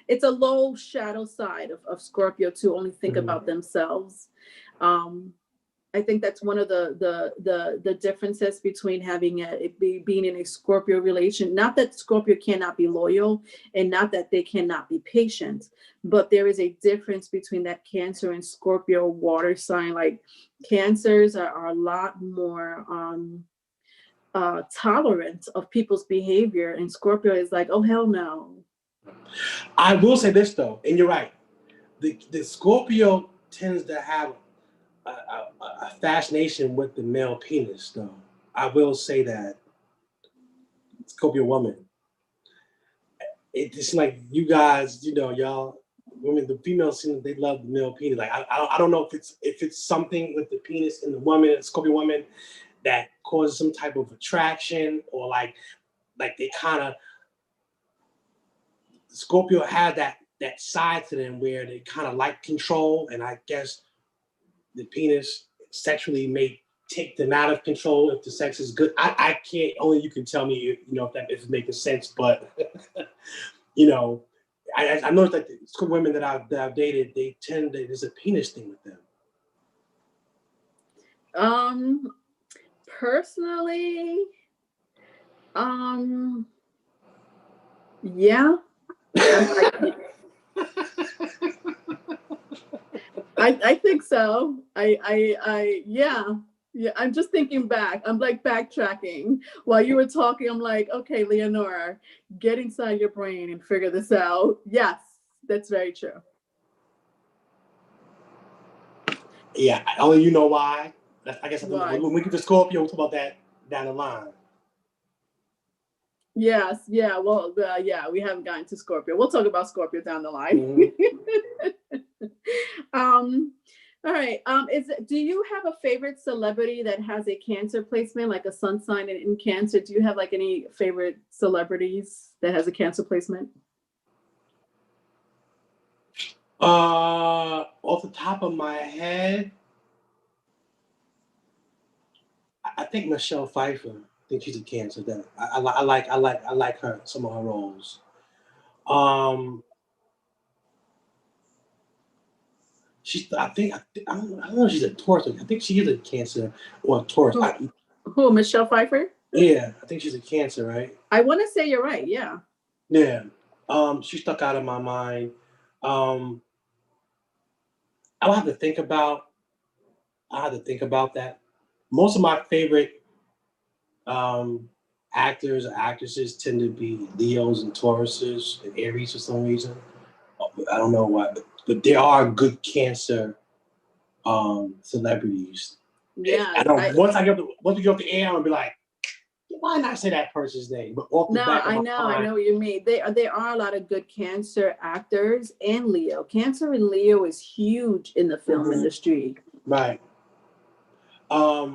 It's a low shadow side of Scorpio to only think about themselves. I think that's one of the differences between being in a Scorpio relation. Not that Scorpio cannot be loyal, and not that they cannot be patient, but there is a difference between that Cancer and Scorpio water sign. Like Cancers are a lot more tolerant of people's behavior, and Scorpio is like, oh hell no. I will say this though, and you're right. The Scorpio tends to have a fascination with the male penis, though. I will say that. Scorpio woman. It's like you guys, y'all women, the females, they love the male penis. Like I don't know if it's something with the penis in the woman, Scorpio woman, that causes some type of attraction, or like they kind of, Scorpio had that side to them where they kind of like control, and I guess the penis sexually may take them out of control if the sex is good. I can't, only you can tell me if that is making sense, but I noticed that some women that I've dated, they tend to, there's a penis thing with them. Personally, yeah. I think so. Yeah. I'm just thinking back. I'm like backtracking while you were talking. I'm like, okay, Leonora, get inside your brain and figure this out. Yes, that's very true. Yeah, only you know why. I guess Why? when we get to Scorpio, we'll talk about that down the line. Yes, yeah. Well, yeah, we haven't gotten to Scorpio. We'll talk about Scorpio down the line. All right. Do you have a favorite celebrity that has a Cancer placement, like a sun sign in Cancer? Do you have like any favorite celebrities that has a Cancer placement? Off the top of my head, I think Michelle Pfeiffer. I think she's a Cancer. That I like her, some of her roles. I don't know if she's a Taurus. I think she is a Cancer or a Taurus. Who, Michelle Pfeiffer? Yeah, I think she's a Cancer, right? I want to say you're right. Yeah. Yeah. She stuck out in my mind. I'll have to think about. That. Most of my favorite actors or actresses tend to be Leos and Tauruses and Aries for some reason. I don't know why, but there are good Cancer celebrities. Yeah. Once we get off the air, I'm gonna be like, why not say that person's name? But off the back of my mind, I know what you mean. There are a lot of good Cancer actors and Leo. Cancer and Leo is huge in the film industry. Right. But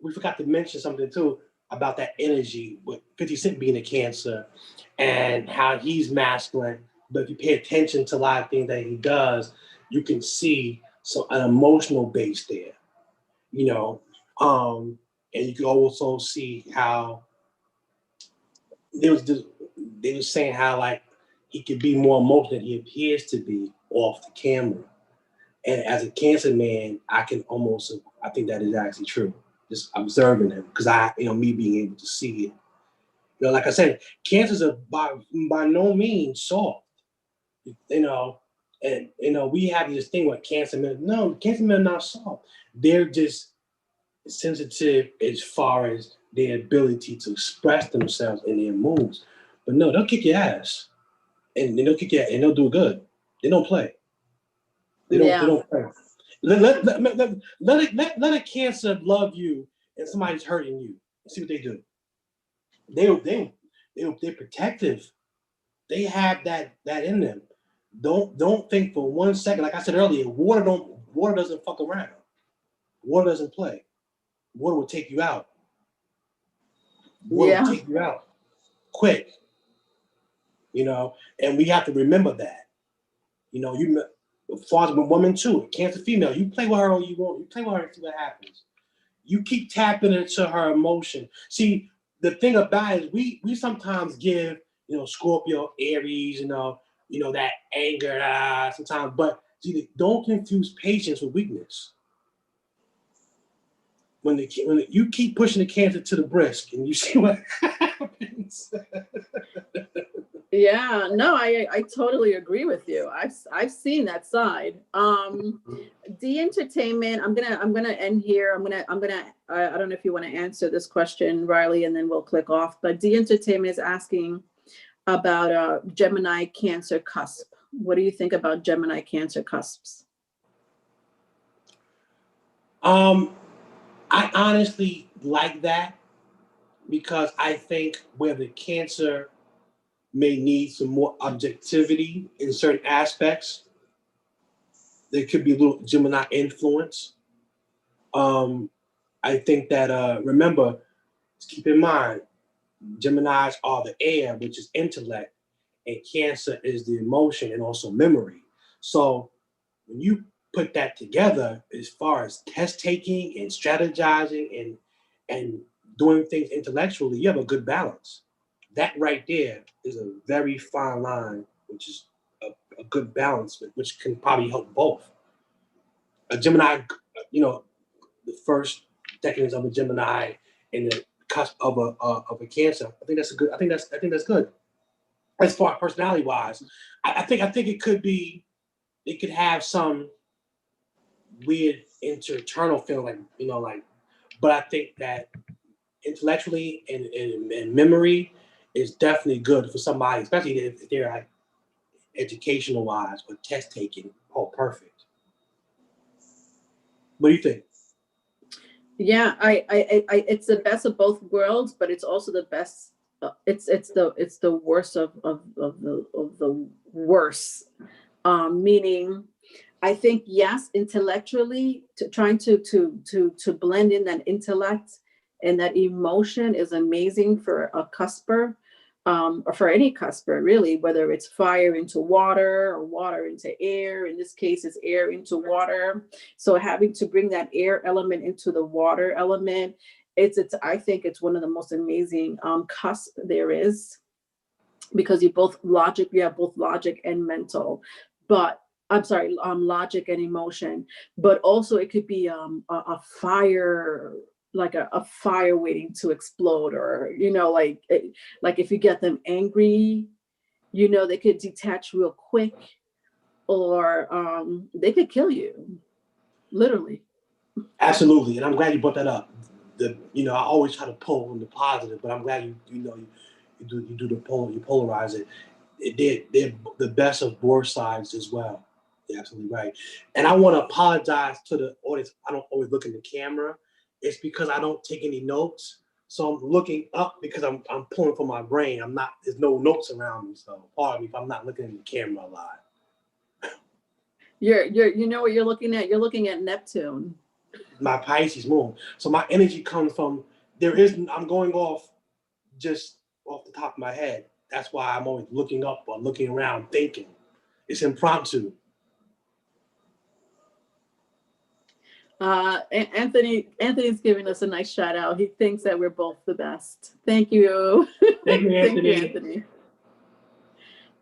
we forgot to mention something too about that energy with 50 Cent being a Cancer and how he's masculine. But if you pay attention to a lot of things that he does, you can see an emotional base there, and you can also see how they were saying how like he could be more emotional than he appears to be off the camera. And as a Cancer man, I think that is actually true. Just observing him, because me being able to see it. Like I said, Cancers are by no means soft. And we have this thing with cancer men. No, cancer men are not soft. They're just sensitive as far as their ability to express themselves in their moves. But no, they'll kick your ass. And they'll kick your ass and they'll do good. They don't play. They don't play. Let a cancer love you and somebody's hurting you. See what they do. They're protective. They have that in them. Don't think for 1 second. Like I said earlier, water doesn't fuck around. Water doesn't play. Water will take you out. Water will take you out quick. And we have to remember that. As far as a woman too, cancer female, you play with her all you want. You play with her and see what happens. You keep tapping into her emotion. See, the thing about it is we sometimes give, Scorpio, Aries, that anger sometimes, but see, don't confuse patience with weakness. When you keep pushing the cancer to the brisk and you see what happens. Yeah, no, I totally agree with you. I've seen that side. The entertainment. I'm gonna end here. I don't know if you want to answer this question, Riley, and then we'll click off. But the entertainment is asking about Gemini Cancer cusp. What do you think about Gemini Cancer cusps? I honestly like that because I think where the Cancer may need some more objectivity in certain aspects, there could be a little Gemini influence. I think that, remember, keep in mind, Geminis are the air, which is intellect, and Cancer is the emotion and also memory. So when you put that together, as far as test taking and strategizing and doing things intellectually, you have a good balance. That right there is a very fine line, which is a good balance, which can probably help both. A Gemini, the first decades of a Gemini and the cusp of a Cancer. I think that's good. As far as personality wise, I think it could be. It could have some weird internal feeling, but I think that intellectually and memory is definitely good for somebody, especially if they're like educational wise or test taking. Oh, perfect. What do you think? Yeah, it's the best of both worlds, but it's also the best. It's the worst of the worst. Meaning, I think yes, intellectually, trying to blend in that intellect and that emotion is amazing for a cusper, or for any cusper really, whether it's fire into water or water into air. In this case, it's air into water. So having to bring that air element into the water element, it's I think it's one of the most amazing cusp there is, because you have both logic and mental, but I'm sorry, logic and emotion, but also it could be a fire, like a fire waiting to explode, or like if you get them angry, they could detach real quick, or they could kill you, literally. Absolutely, and I'm glad you brought that up. I always try to pull from the positive, but I'm glad you do you polarize it. They're the best of both sides as well. You're absolutely right. And I want to apologize to the audience. I don't always look in the camera. It's because I don't take any notes. So I'm looking up because I'm pulling from my brain. There's no notes around me. So pardon me if I'm not looking in the camera a lot. You know what you're looking at? You're looking at Neptune. My Pisces moon. So my energy comes from I'm going off just off the top of my head. That's why I'm always looking up or looking around thinking. It's impromptu. Anthony's giving us a nice shout out. He thinks that we're both the best. Thank you. Thank you, Anthony. Thank you,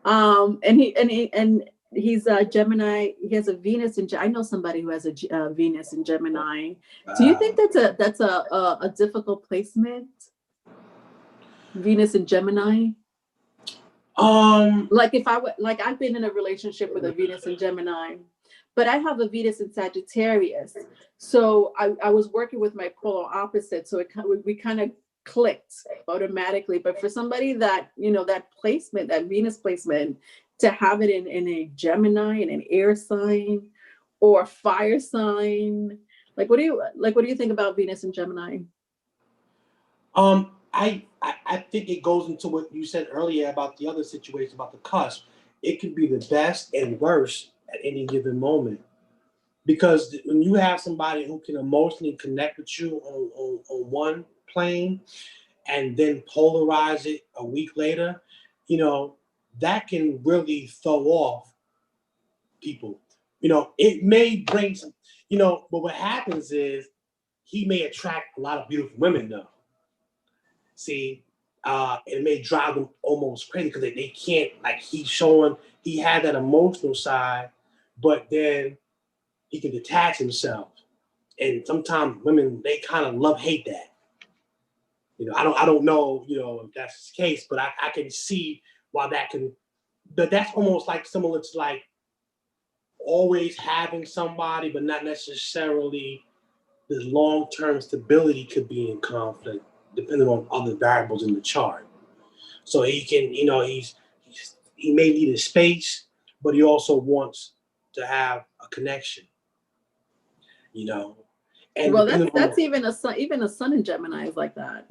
Anthony. And he's a Gemini. He has a Venus in. I know somebody who has a Venus in Gemini. Do you think that's a difficult placement? Venus in Gemini. Like if I would, like I've been in a relationship with a Venus and Gemini, but I have a Venus in Sagittarius. So I was working with my polar opposite. So we kind of clicked automatically. But for somebody that, that placement, that Venus placement, to have it in a Gemini and an air sign or fire sign, what do you think about Venus and Gemini? I think it goes into what you said earlier about the other situation about the cusp. It could be the best and worst at any given moment. Because when you have somebody who can emotionally connect with you on one plane and then polarize it a week later, that can really throw off people. It may bring some, but what happens is he may attract a lot of beautiful women though. See, it may drive them almost crazy because they can't, like he had that emotional side, but then he can detach himself. And sometimes women, they kind of hate that. I don't know, if that's the case, but I can see why that's almost like similar to like always having somebody, but not necessarily the long-term stability could be in conflict depending on other variables in the chart. So he can, he may need a space, but he also wants to have a connection, And Well, depending that's on even a sun in Gemini is like that.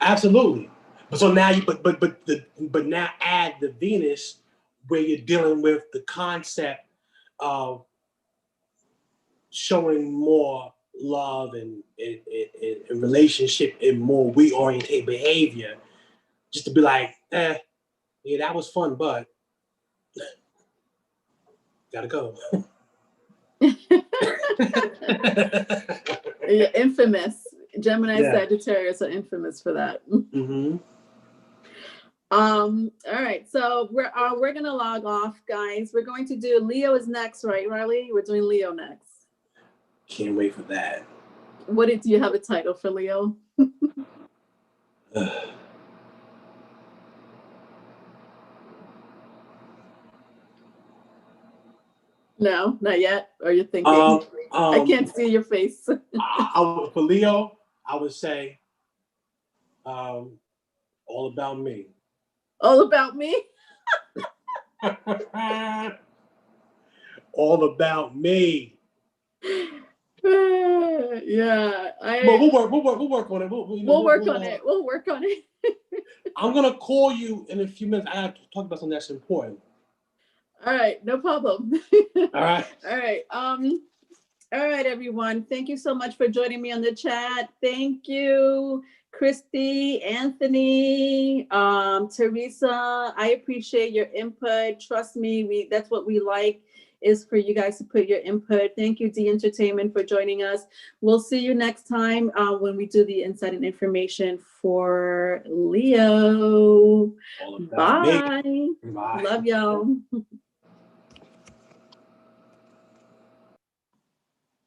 absolutely. But so now but now add the Venus where you're dealing with the concept of showing more love and relationship and more we-oriented behavior, just to be like, yeah, that was fun, but gotta go. Yeah, infamous. Gemini, Yeah. Sagittarius are infamous for that. Mm-hmm. All right, so we're gonna log off, guys. We're going to do Leo is next, right, Riley? We're doing Leo next. Can't wait for that. Do you have a title for Leo? No, not yet. Or you're thinking? I can't see your face. For Leo, I would say all about me. All about me? All about me. Yeah, we'll work on it. We'll work on it. We'll work on it. I'm gonna call you in a few minutes. I have to talk about something that's important. All right, no problem. All right. All right. All right, everyone. Thank you so much for joining me on the chat. Thank you, Christy, Anthony, Teresa. I appreciate your input. Trust me, that's what we like, is for you guys to put your input. Thank you, D Entertainment, for joining us. We'll see you next time when we do the insight and information for Leo. Bye. Bye. Love y'all.